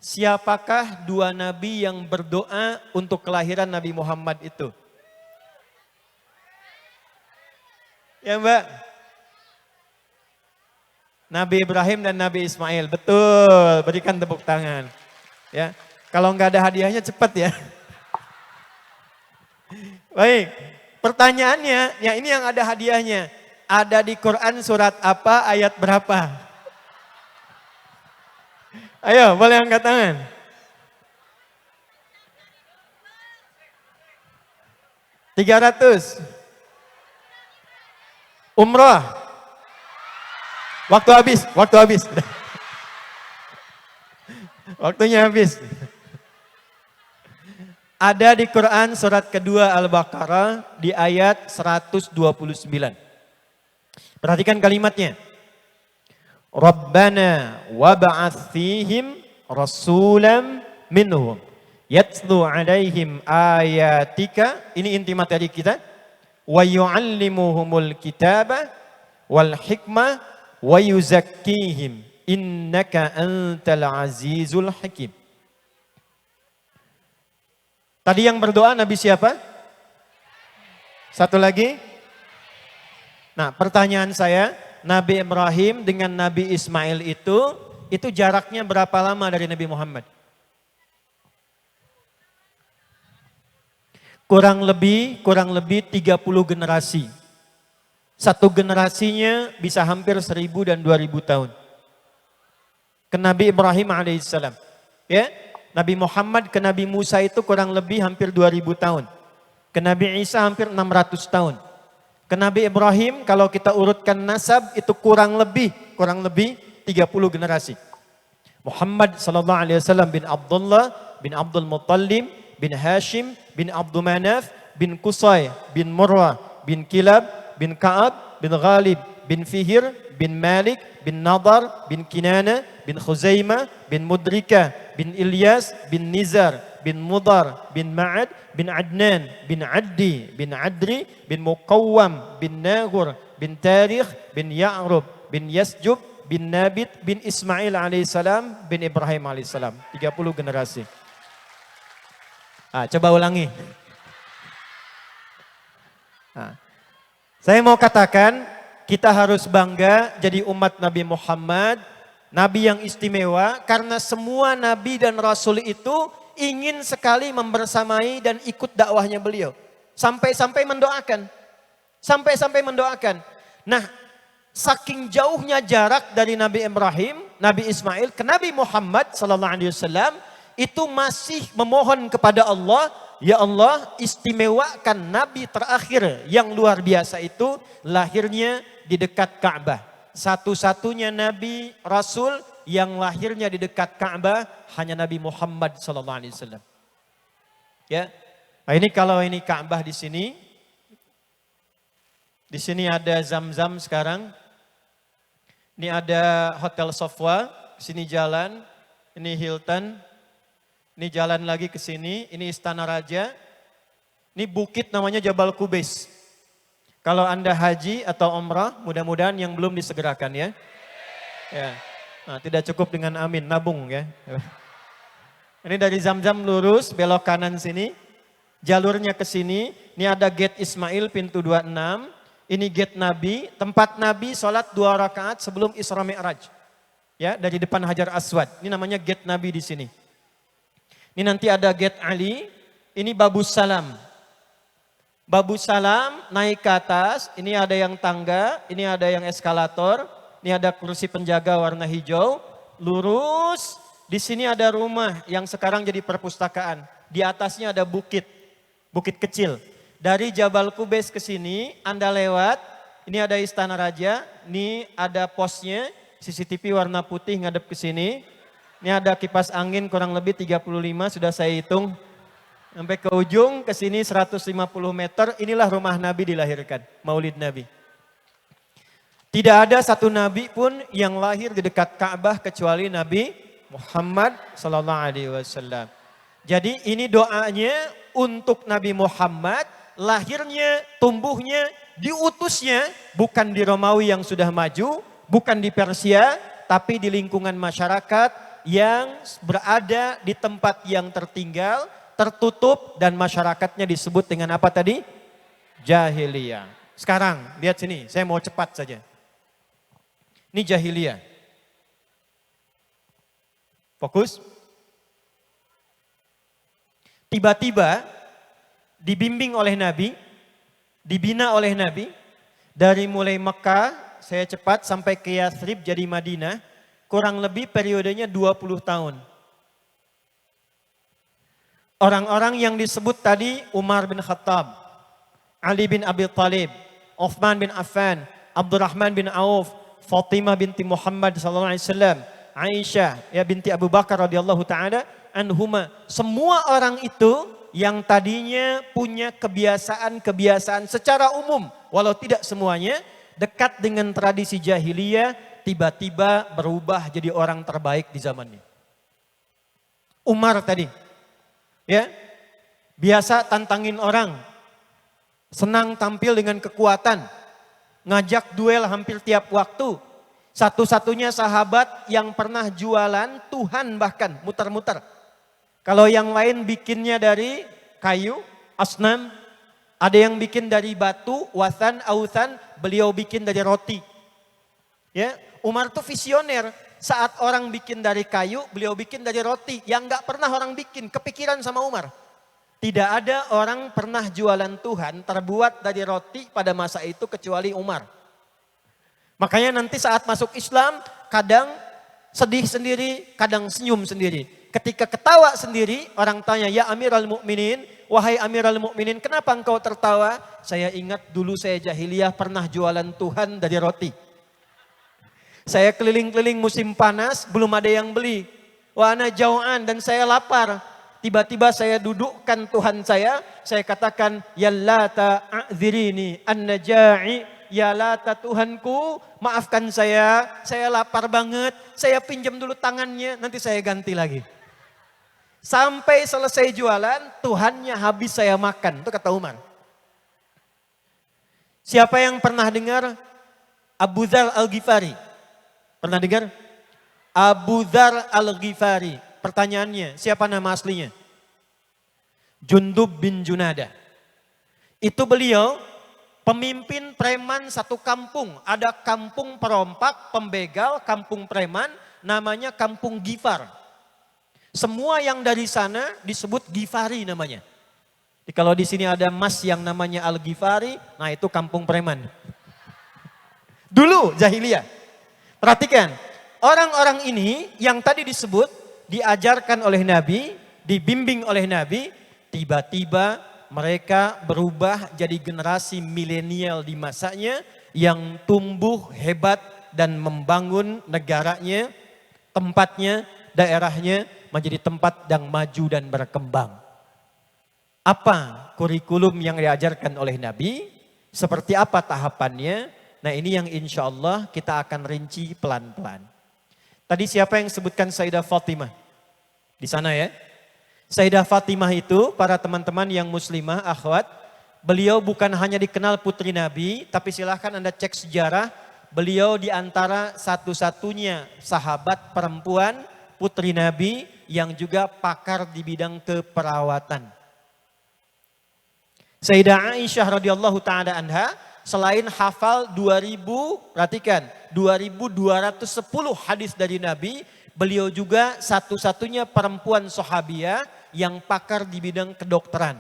siapakah dua nabi yang berdoa untuk kelahiran Nabi Muhammad itu? Ya Mbak? Nabi Ibrahim dan Nabi Ismail. Betul, berikan tepuk tangan. Ya, kalau nggak ada hadiahnya cepat ya. Baik, pertanyaannya, ya ini yang ada hadiahnya. Ada di Quran surat apa, ayat berapa? Ayo, boleh angkat tangan. $300. Umrah. Waktu habis. Waktunya habis. Ada di Quran surat kedua Al-Baqarah di ayat 129. Perhatikan kalimatnya. Rabbana wab'ats fihim rasulam minhum yatlu 'alaihim ayatika. Ini inti materi kita. Wa yu'allimuhumul kitaba wal hikmah wa yuzakkihim innaka antal azizul hakim. Tadi yang berdoa Nabi siapa? Satu lagi. Nah, pertanyaan saya, Nabi Ibrahim dengan Nabi Ismail itu jaraknya berapa lama dari Nabi Muhammad? Kurang lebih 30 generasi. Satu generasinya bisa hampir 1000 dan 2000 tahun. Ke Nabi Ibrahim alaihissalam. Ya, Nabi Muhammad ke Nabi Musa itu kurang lebih hampir 2000 tahun. Ke Nabi Isa hampir 600 tahun. Ke Nabi Ibrahim kalau kita urutkan nasab itu kurang lebih 30 generasi. Muhammad sallallahu alaihi wasallam bin Abdullah bin Abdul Muttalib bin Hashim bin Abdul Manaf bin Qusay bin Murrah bin Kilab bin Ka'ab bin Ghalib bin Fihir bin Malik bin Nadar bin Kinana bin Khuzaimah bin Mudrika bin Ilyas bin Nizar bin Mudar bin Ma'ad bin Adnan bin Addi bin Adri bin Muqawwam bin Naghur bin Tarikh bin Ya'rub bin Yasjub bin Nabit bin Ismail alaihissalam bin Ibrahim alaihissalam. 30 generasi. Coba ulangi. Saya mau katakan kita harus bangga jadi umat Nabi Muhammad, Nabi yang istimewa karena semua Nabi dan Rasul itu ingin sekali membersamai dan ikut dakwahnya beliau. Sampai-sampai mendoakan. Nah, saking jauhnya jarak dari Nabi Ibrahim, Nabi Ismail ke Nabi Muhammad sallallahu alaihi wasallam itu masih memohon kepada Allah ya Allah istimewakan Nabi terakhir yang luar biasa itu lahirnya di dekat Ka'bah. Satu-satunya Nabi Rasul yang lahirnya di dekat Ka'bah hanya Nabi Muhammad SAW. Ya, nah ini kalau ini Ka'bah di sini ada Zam-Zam sekarang. Ini ada Hotel Sofwa, sini jalan, ini Hilton, ini jalan lagi ke sini, ini Istana Raja. Ini bukit namanya Jabal Kubais. Kalau Anda haji atau umrah, mudah-mudahan yang belum disegerakan ya. Ya. Nah, tidak cukup dengan amin, nabung ya. Ini dari Zam-Zam lurus, belok kanan sini. Jalurnya ke sini, ini ada gate Ismail pintu 26. Ini gate Nabi, tempat Nabi sholat 2 rakaat sebelum Isra Mi'raj. Ya, dari depan Hajar Aswad. Ini namanya gate Nabi di sini. Ini nanti ada gate Ali, ini Babus Salam. Babus Salam naik ke atas, ini ada yang tangga, ini ada yang eskalator, ini ada kursi penjaga warna hijau. Lurus, di sini ada rumah yang sekarang jadi perpustakaan. Di atasnya ada bukit, bukit kecil. Dari Jabal Kubais ke sini, Anda lewat, ini ada Istana Raja, ini ada posnya, CCTV warna putih ngadep ke sini. Ini ada kipas angin kurang lebih 35, sudah saya hitung. Sampai ke ujung, ke sini 150 meter, inilah rumah Nabi dilahirkan, Maulid Nabi. Tidak ada satu Nabi pun yang lahir di dekat Ka'bah kecuali Nabi Muhammad SAW. Jadi ini doanya untuk Nabi Muhammad, lahirnya, tumbuhnya, diutusnya bukan di Romawi yang sudah maju, bukan di Persia, tapi di lingkungan masyarakat yang berada di tempat yang tertinggal, tertutup dan masyarakatnya disebut dengan apa tadi? Jahiliyah. Sekarang lihat sini, saya mau cepat saja. Ini jahiliyah. Fokus. Tiba-tiba dibimbing oleh Nabi, dibina oleh Nabi, dari mulai Mekah, saya cepat sampai ke Yathrib jadi Madinah, kurang lebih periodenya 20 tahun. Orang-orang yang disebut tadi Umar bin Khattab, Ali bin Abi Thalib, Uthman bin Affan, Abdurrahman bin Auf, Fatimah binti Muhammad SAW, Aisyah ya binti Abu Bakar radhiyallahu taala anhuma. Semua orang itu yang tadinya punya kebiasaan-kebiasaan secara umum, walau tidak semuanya, dekat dengan tradisi jahiliyah, tiba-tiba berubah jadi orang terbaik di zamannya. Umar tadi, ya, biasa tantangin orang, senang tampil dengan kekuatan, ngajak duel hampir tiap waktu. Satu-satunya sahabat yang pernah jualan Tuhan bahkan muter-muter. Kalau yang lain bikinnya dari kayu, asnam, ada yang bikin dari batu, wathan, authan, beliau bikin dari roti. Ya, Umar tuh visioner. Saat orang bikin dari kayu, beliau bikin dari roti. Yang gak pernah orang bikin, kepikiran sama Umar. Tidak ada orang pernah jualan Tuhan terbuat dari roti pada masa itu kecuali Umar. Makanya nanti saat masuk Islam, kadang sedih sendiri, kadang senyum sendiri. Ketika ketawa sendiri, orang tanya, ya Amirul Mukminin, wahai Amirul Mukminin, kenapa engkau tertawa? Saya ingat dulu saya jahiliyah pernah jualan Tuhan dari roti. Saya keliling-keliling musim panas, belum ada yang beli. Wa ana jau'an dan saya lapar. Tiba-tiba saya dudukkan Tuhan saya katakan, ya Lata a'dzirini an-naja'i, ya Lata Tuhanku, maafkan saya lapar banget, saya pinjam dulu tangannya, nanti saya ganti lagi. Sampai selesai jualan, Tuhannya habis saya makan. Itu kata Umar. Siapa yang pernah dengar Abu Dzar Al-Ghifari? Pernah dengar? Abu Dzar Al-Ghifari. Pertanyaannya, siapa nama aslinya? Jundub bin Junadah. Itu beliau pemimpin preman satu kampung. Ada kampung perompak, pembegal, kampung preman, namanya kampung Ghifar. Semua yang dari sana disebut Ghifari namanya. Jadi kalau di sini ada mas yang namanya Al-Ghifari, nah itu kampung preman. Dulu jahiliyah. Perhatikan, orang-orang ini yang tadi disebut, diajarkan oleh Nabi, dibimbing oleh Nabi, Tiba-tiba mereka berubah jadi generasi milenial di masanya yang tumbuh hebat dan membangun negaranya, tempatnya, daerahnya menjadi tempat yang maju dan berkembang. Apa kurikulum yang diajarkan oleh Nabi? Seperti apa tahapannya? Nah ini yang insya Allah kita akan rinci pelan-pelan. Tadi siapa yang sebutkan Sayyidah Fatimah? Di sana ya. Sayyidah Fatimah itu para teman-teman yang muslimah, akhwat. Beliau bukan hanya dikenal putri Nabi, tapi silahkan Anda cek sejarah. Beliau di antara satu-satunya sahabat perempuan putri Nabi yang juga pakar di bidang keperawatan. Sayyidah Aisyah radhiyallahu taala anha selain hafal 2210 hadis dari Nabi, beliau juga satu-satunya perempuan sahabiah yang pakar di bidang kedokteran.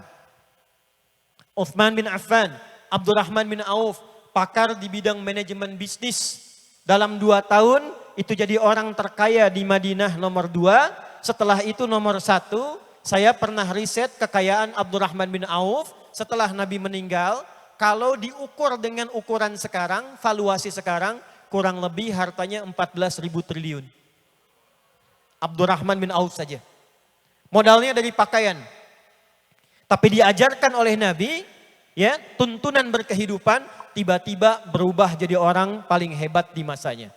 Utsman bin Affan, Abdurrahman bin Auf, pakar di bidang manajemen bisnis. Dalam 2 tahun itu jadi orang terkaya di Madinah nomor 2. Setelah itu nomor 1, saya pernah riset kekayaan Abdurrahman bin Auf setelah Nabi meninggal. Kalau diukur dengan ukuran sekarang, valuasi sekarang, kurang lebih hartanya 14.000 triliun. Abdurrahman bin Auf saja. Modalnya dari pakaian. Tapi diajarkan oleh Nabi, ya, tuntunan berkehidupan, tiba-tiba berubah jadi orang paling hebat di masanya.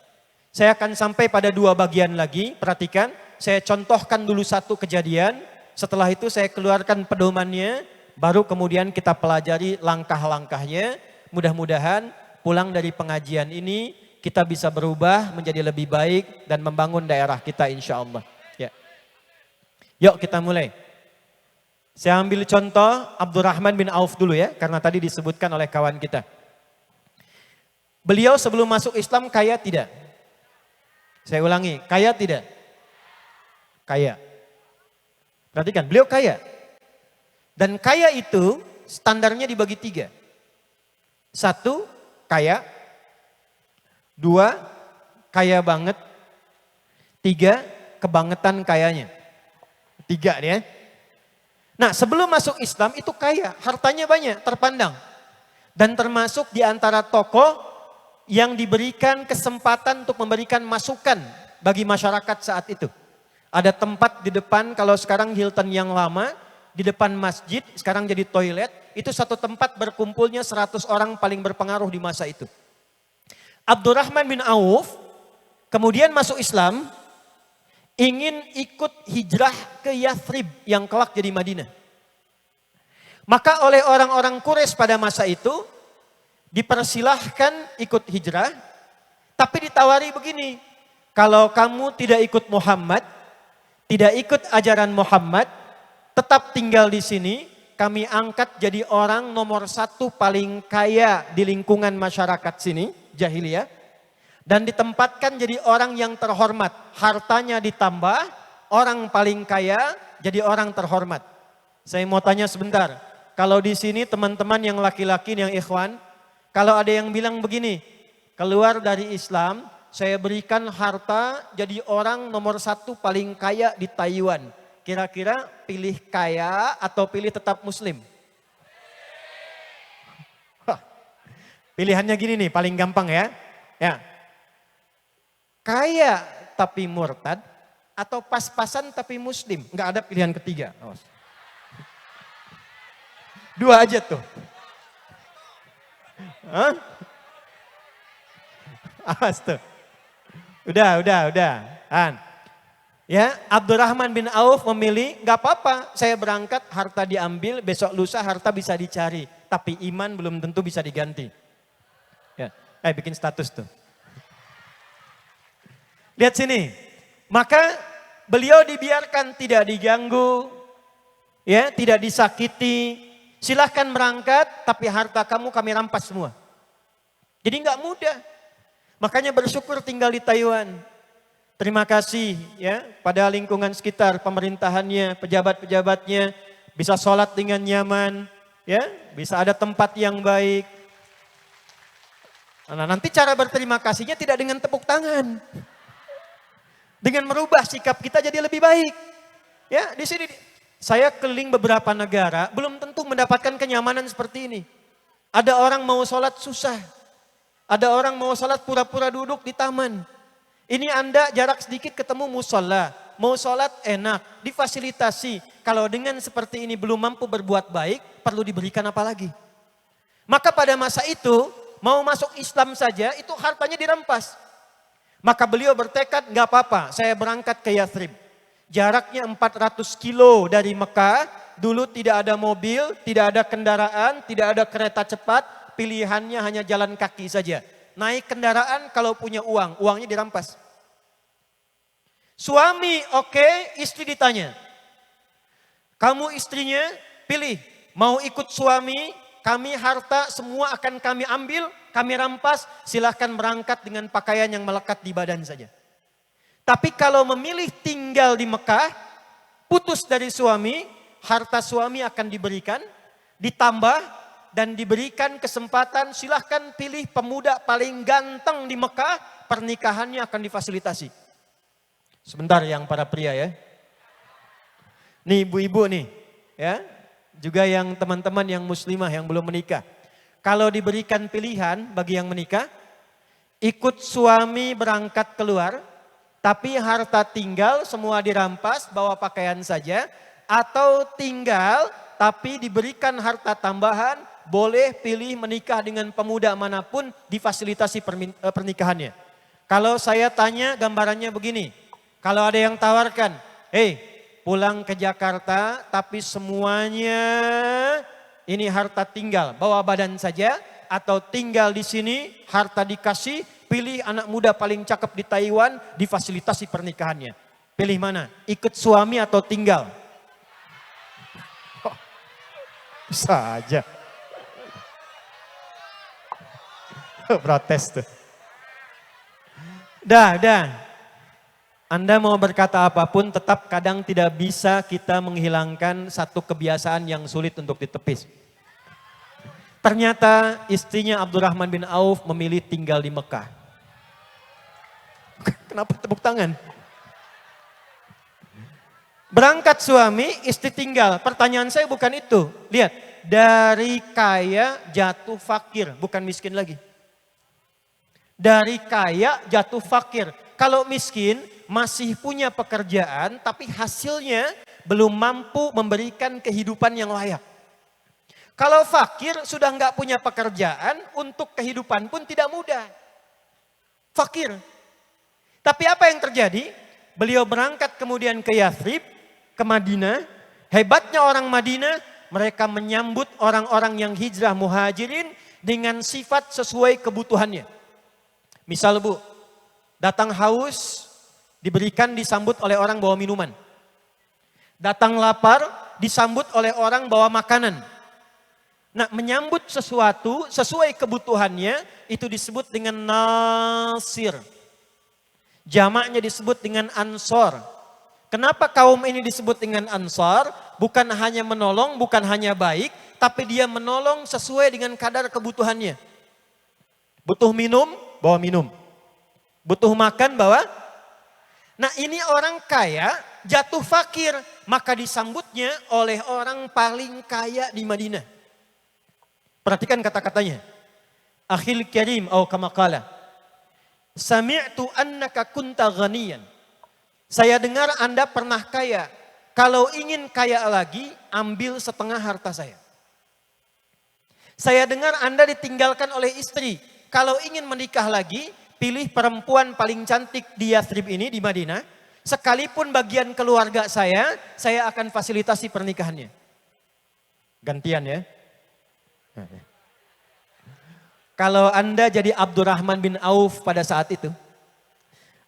Saya akan sampai pada 2 bagian lagi, perhatikan. Saya contohkan dulu satu kejadian, setelah itu saya keluarkan pedomannya, baru kemudian kita pelajari langkah-langkahnya. Mudah-mudahan pulang dari pengajian ini kita bisa berubah menjadi lebih baik dan membangun daerah kita insya Allah. Ya. Yuk kita mulai. Saya ambil contoh Abdurrahman bin Auf dulu ya, karena tadi disebutkan oleh kawan kita. Beliau sebelum masuk Islam kaya tidak? Saya ulangi, kaya tidak? Kaya. Perhatikan, beliau kaya. Dan kaya itu standarnya dibagi 3. 1, kaya. 2, kaya banget. 3, kebangetan kayanya. 3 ya. Nah sebelum masuk Islam itu kaya, hartanya banyak, terpandang. Dan termasuk di antara tokoh yang diberikan kesempatan untuk memberikan masukan bagi masyarakat saat itu. Ada tempat di depan, kalau sekarang Hilton yang lama, di depan masjid, sekarang jadi toilet, itu satu tempat berkumpulnya 100 orang paling berpengaruh di masa itu. Abdurrahman bin Auf kemudian masuk Islam, ingin ikut hijrah ke Yathrib yang kelak jadi Madinah. Maka oleh orang-orang Quraisy pada masa itu, dipersilahkan ikut hijrah, tapi ditawari begini, kalau kamu tidak ikut Muhammad, tidak ikut ajaran Muhammad, tetap tinggal di sini, kami angkat jadi orang nomor 1 paling kaya di lingkungan masyarakat sini, jahiliyah. Dan ditempatkan jadi orang yang terhormat. Hartanya ditambah, orang paling kaya jadi orang terhormat. Saya mau tanya sebentar, kalau di sini teman-teman yang laki-laki, yang ikhwan, kalau ada yang bilang begini, keluar dari Islam, saya berikan harta jadi orang nomor 1 paling kaya di Taiwan. Kira-kira pilih kaya atau pilih tetap muslim? Pilihannya gini nih, paling gampang ya. Ya. Kaya tapi murtad atau pas-pasan tapi muslim? Enggak ada pilihan ketiga. Awas. 2 aja tuh. Hah? Awas tuh. Udah. Ya, Abdurrahman bin Auf memilih, gak apa-apa, saya berangkat, harta diambil, besok lusa harta bisa dicari. Tapi iman belum tentu bisa diganti. Ya, bikin status tuh. Lihat sini, maka beliau dibiarkan tidak diganggu, ya, tidak disakiti. Silahkan berangkat, tapi harta kamu kami rampas semua. Jadi gak mudah. Makanya bersyukur tinggal di Taiwan. Terima kasih ya pada lingkungan sekitar, pemerintahannya, pejabat-pejabatnya, bisa sholat dengan nyaman, ya, bisa ada tempat yang baik. Nah, nanti cara berterima kasihnya tidak dengan tepuk tangan, dengan merubah sikap kita jadi lebih baik. Ya, di sini Saya keliling beberapa negara, belum tentu mendapatkan kenyamanan seperti ini. Ada orang mau sholat susah. Ada orang mau sholat pura-pura duduk di taman. Ini Anda jarak sedikit ketemu musola. Mau sholat enak, difasilitasi. Kalau dengan seperti ini belum mampu berbuat baik, perlu diberikan apa lagi? Maka pada masa itu, mau masuk Islam saja, itu hartanya dirampas. Maka beliau bertekad, nggak apa-apa, saya berangkat ke Yathrib. Jaraknya 400 kilo dari Mekah, dulu tidak ada mobil, tidak ada kendaraan, tidak ada kereta cepat, pilihannya hanya jalan kaki saja. Naik kendaraan kalau punya uang, uangnya dirampas. Suami oke, istri ditanya. Kamu istrinya pilih, mau ikut suami, kami harta semua akan kami ambil, kami rampas, silahkan berangkat dengan pakaian yang melekat di badan saja. Tapi kalau memilih tinggal di Mekah, putus dari suami, harta suami akan diberikan, ditambah dan diberikan kesempatan silahkan pilih pemuda paling ganteng di Mekah, pernikahannya akan difasilitasi. Sebentar yang para pria ya. Nih ibu-ibu nih ya, juga yang teman-teman yang muslimah yang belum menikah. Kalau diberikan pilihan bagi yang menikah, ikut suami berangkat keluar, tapi harta tinggal semua dirampas, bawa pakaian saja. Atau tinggal tapi diberikan harta tambahan, boleh pilih menikah dengan pemuda manapun, difasilitasi pernikahannya. Kalau saya tanya gambarannya begini, kalau ada yang tawarkan, pulang ke Jakarta tapi semuanya ini harta tinggal, bawa badan saja, atau tinggal di sini harta dikasih, pilih anak muda paling cakep di Taiwan, difasilitasi pernikahannya. Pilih mana? Ikut suami atau tinggal? Bisa aja. Protes tuh. Dah. Anda mau berkata apapun, tetap kadang tidak bisa kita menghilangkan satu kebiasaan yang sulit untuk ditepis. Ternyata istrinya Abdurrahman bin Auf memilih tinggal di Mekah. Kenapa tepuk tangan? Berangkat suami, istri tinggal. Pertanyaan saya bukan itu. Lihat, dari kaya jatuh fakir, bukan miskin lagi. Dari kaya jatuh fakir. Kalau miskin masih punya pekerjaan tapi hasilnya belum mampu memberikan kehidupan yang layak. Kalau fakir sudah nggak punya pekerjaan, untuk kehidupan pun tidak mudah. Fakir. Tapi apa yang terjadi? Beliau berangkat kemudian ke Yathrib, ke Madinah. Hebatnya orang Madinah, mereka menyambut orang-orang yang hijrah muhajirin dengan sifat sesuai kebutuhannya. Misal Bu, datang haus, diberikan disambut oleh orang bawa minuman. Datang lapar, disambut oleh orang bawa makanan. Nah, menyambut sesuatu sesuai kebutuhannya itu disebut dengan nasir. Jamaknya disebut dengan ansor. Kenapa kaum ini disebut dengan ansor? Bukan hanya menolong, bukan hanya baik, tapi dia menolong sesuai dengan kadar kebutuhannya. Butuh minum, bawa minum. Butuh makan, bawa. Nah, ini orang kaya jatuh fakir, maka disambutnya oleh orang paling kaya di Madinah. Perhatikan kata-katanya. Akhil karim atau kama qala. Sami'tu annaka kunta ghaniyan. Saya dengar Anda pernah kaya. Kalau ingin kaya lagi, ambil setengah harta saya. Saya dengar Anda ditinggalkan oleh istri. Kalau ingin menikah lagi, pilih perempuan paling cantik di Yathrib ini, di Madinah. Sekalipun bagian keluarga saya akan fasilitasi pernikahannya. Gantian ya. Kalau Anda jadi Abdurrahman bin Auf pada saat itu,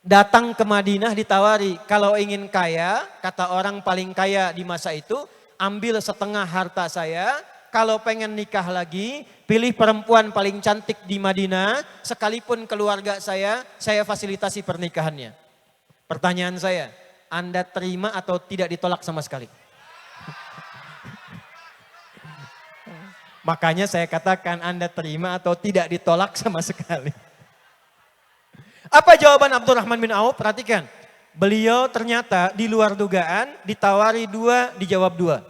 datang ke Madinah ditawari, kalau ingin kaya, kata orang paling kaya di masa itu, ambil setengah harta saya. Kalau pengen nikah lagi, pilih perempuan paling cantik di Madinah, sekalipun keluarga saya fasilitasi pernikahannya. Pertanyaan saya, Anda terima atau tidak ditolak sama sekali? Makanya saya katakan Anda terima atau tidak ditolak sama sekali. Apa jawaban Abdurrahman bin Auf? Perhatikan. beliau ternyata di luar dugaan ditawari 2, dijawab 2.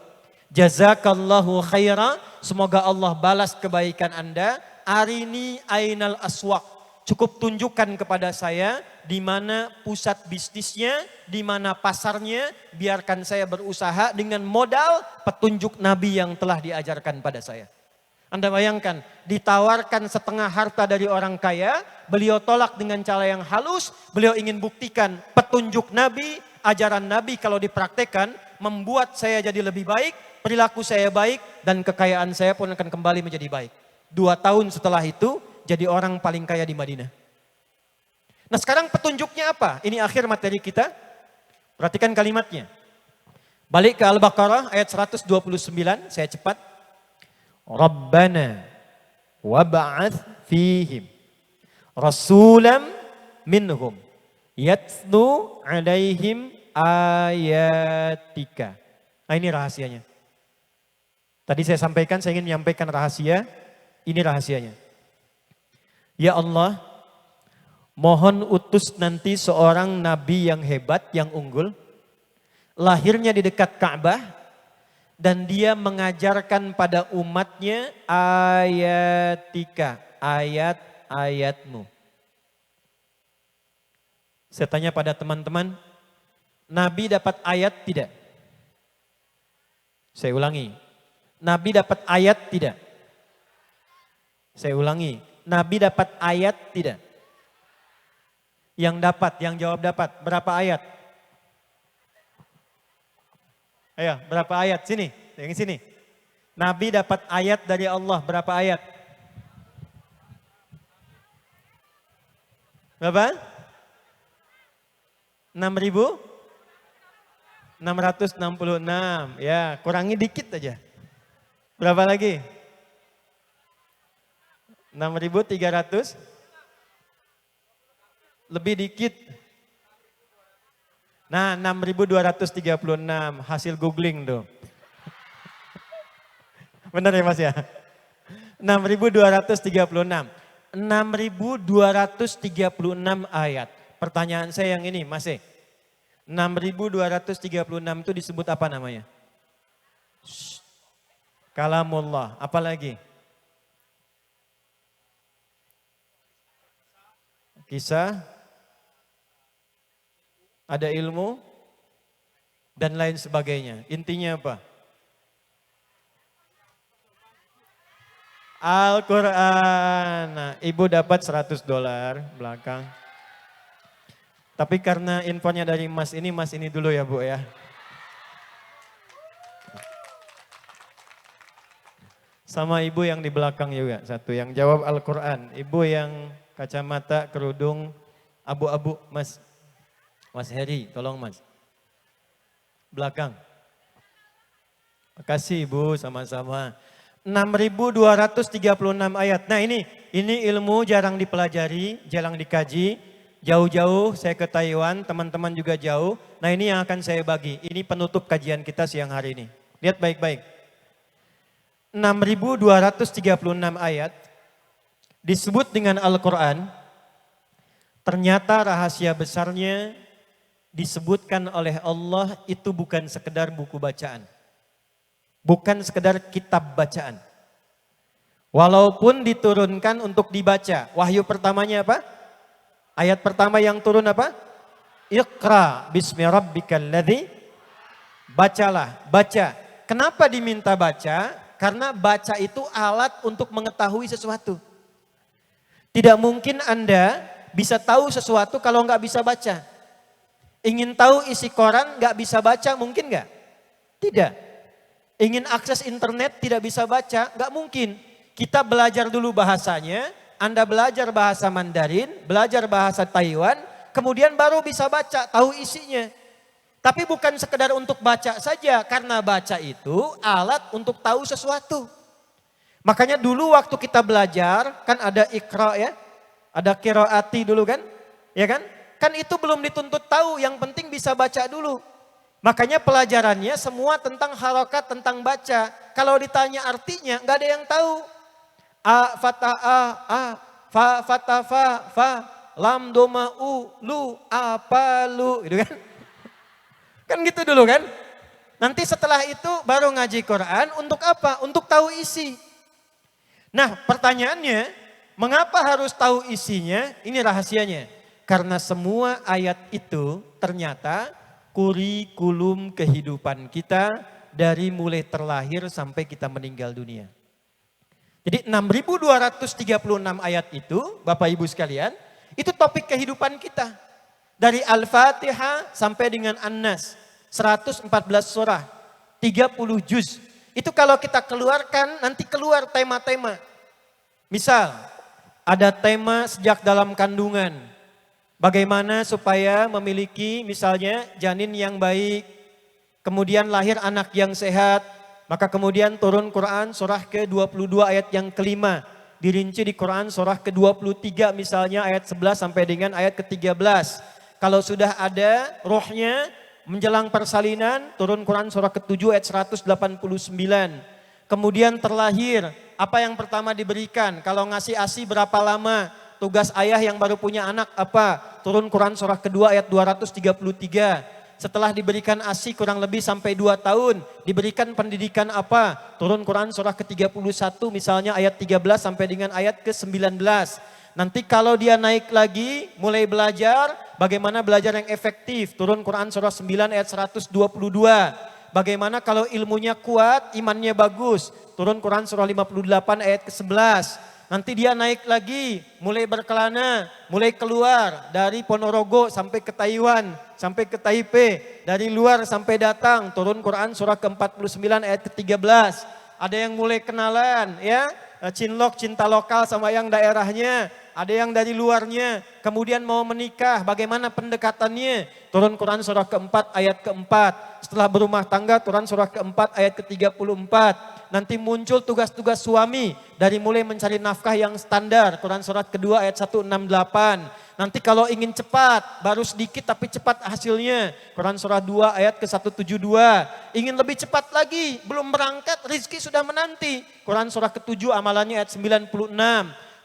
Jazakallahu khaira, semoga Allah balas kebaikan Anda. Arini ainal aswaq, cukup tunjukkan kepada saya di mana pusat bisnisnya, di mana pasarnya, biarkan saya berusaha dengan modal petunjuk Nabi yang telah diajarkan pada saya. Anda bayangkan, ditawarkan setengah harta dari orang kaya, beliau tolak dengan cara yang halus, beliau ingin buktikan petunjuk Nabi, ajaran Nabi kalau dipraktekkan, membuat saya jadi lebih baik, perilaku saya baik, dan kekayaan saya pun akan kembali menjadi baik. 2 tahun setelah itu, jadi orang paling kaya di Madinah. Nah sekarang petunjuknya apa? Ini akhir materi kita. Perhatikan kalimatnya. Balik ke Al-Baqarah ayat 129, saya cepat. Rabbana wab'ath fihim rasulam minhum yatlu alaihim ayatika. Nah ini rahasianya. Tadi saya sampaikan, saya ingin menyampaikan rahasia. Ini rahasianya. Ya Allah, mohon utus nanti seorang nabi yang hebat, yang unggul. Lahirnya di dekat Ka'bah. Dan dia mengajarkan pada umatnya ayatika, ayat-ayatmu. Saya tanya pada teman-teman, Nabi dapat ayat tidak? Saya ulangi, Nabi dapat ayat tidak? Saya ulangi, Nabi dapat ayat tidak? Yang dapat, yang jawab dapat, berapa ayat? Ayo, berapa ayat? Sini, yang sini. Nabi dapat ayat dari Allah, berapa ayat? Berapa? 6.666, ya kurangi dikit aja. Berapa lagi? 6.300? Lebih dikit. Nah 6.236 hasil googling tuh. Benar ya Mas ya? 6.236. 6.236 ayat. Pertanyaan saya yang ini Mas. 6.236 itu disebut apa namanya? Kalamullah. Apalagi? Kisah, ada ilmu, dan lain sebagainya. Intinya apa? Al-Quran. Nah, ibu dapat $100 belakang. Tapi karena infonya dari Mas ini dulu ya Bu ya. Sama ibu yang di belakang juga, satu yang jawab Al-Quran. Ibu yang kacamata, kerudung, abu-abu, Mas. Mas Heri, tolong Mas. Belakang. Makasih Ibu, sama-sama. 6.236 ayat. Nah ini ilmu jarang dipelajari, jarang dikaji. Jauh-jauh saya ke Taiwan, teman-teman juga jauh. Nah ini yang akan saya bagi. Ini penutup kajian kita siang hari ini. Lihat baik-baik. 6.236 ayat disebut dengan Al-Quran. Ternyata rahasia besarnya disebutkan oleh Allah itu bukan sekedar buku bacaan. Bukan sekedar kitab bacaan. Walaupun diturunkan untuk dibaca. Wahyu pertamanya apa? Ayat pertama yang turun apa? Iqra bismi rabbikal ladzi. Bacalah, baca. Kenapa diminta baca? Karena baca itu alat untuk mengetahui sesuatu. Tidak mungkin Anda bisa tahu sesuatu kalau nggak bisa baca. Ingin tahu isi koran nggak bisa baca, mungkin nggak? Tidak. Ingin akses internet tidak bisa baca, nggak mungkin. Kita belajar dulu bahasanya, Anda belajar bahasa Mandarin, belajar bahasa Taiwan, kemudian baru bisa baca, tahu isinya. Tapi bukan sekedar untuk baca saja, karena baca itu alat untuk tahu sesuatu. Makanya dulu waktu kita belajar, kan ada ikra ya, ada qiraati dulu kan, ya kan? Kan itu belum dituntut tahu, yang penting bisa baca dulu. Makanya pelajarannya semua tentang harokat, tentang baca. Kalau ditanya artinya, nggak ada yang tahu. A, fata, a, fa, fata, fa, lam doma u, lu, apa lu, gitu kan. Kan gitu dulu kan. Nanti setelah itu baru ngaji Quran untuk apa? Untuk tahu isi. Nah pertanyaannya, mengapa harus tahu isinya? Ini rahasianya. Karena semua ayat itu ternyata kurikulum kehidupan kita dari mulai terlahir sampai kita meninggal dunia. Jadi 6.236 ayat itu, Bapak Ibu sekalian, itu topik kehidupan kita. Dari Al-Fatihah sampai dengan An-Nas, 114 surah, 30 juz. Itu kalau kita keluarkan, nanti keluar tema-tema. Misal, ada tema sejak dalam kandungan. Bagaimana supaya memiliki misalnya janin yang baik, kemudian lahir anak yang sehat, maka kemudian turun Quran surah ke-22 ayat yang kelima. Dirinci di Quran surah ke-23 misalnya ayat 11 sampai dengan ayat ke-13. Kalau sudah ada rohnya menjelang persalinan, turun Quran surah ke-7 ayat 189. Kemudian terlahir, apa yang pertama diberikan? Kalau ngasih ASI berapa lama? Tugas ayah yang baru punya anak apa? Turun Quran surah kedua ayat 233. Setelah diberikan ASI kurang lebih sampai 2 tahun, diberikan pendidikan apa? Turun Quran surah ke-31 misalnya ayat 13 sampai dengan ayat ke-19. Nanti kalau dia naik lagi, mulai belajar, bagaimana belajar yang efektif? Turun Quran surah 9 ayat 122. Bagaimana kalau ilmunya kuat, imannya bagus? Turun Quran surah 58 ayat ke-11. Nanti dia naik lagi, mulai berkelana, mulai keluar dari Ponorogo sampai ke Taiwan, sampai ke Taipei, dari luar sampai datang, turun Quran surah ke-49 ayat ke-13. Ada yang mulai kenalan ya, cinlok, cinta lokal sama yang daerahnya, ada yang dari luarnya, kemudian mau menikah, bagaimana pendekatannya? Turun Quran surah ke-4 ayat ke-4. Setelah berumah tangga, turun surah ke-4 ayat ke-34. Nanti muncul tugas-tugas suami dari mulai mencari nafkah yang standar. Quran surat kedua ayat 168. Nanti kalau ingin cepat, baru sedikit tapi cepat hasilnya. Quran surah 2 ayat ke-172. Ingin lebih cepat lagi, belum berangkat, rizki sudah menanti. Quran surah ke-7 amalannya ayat 96.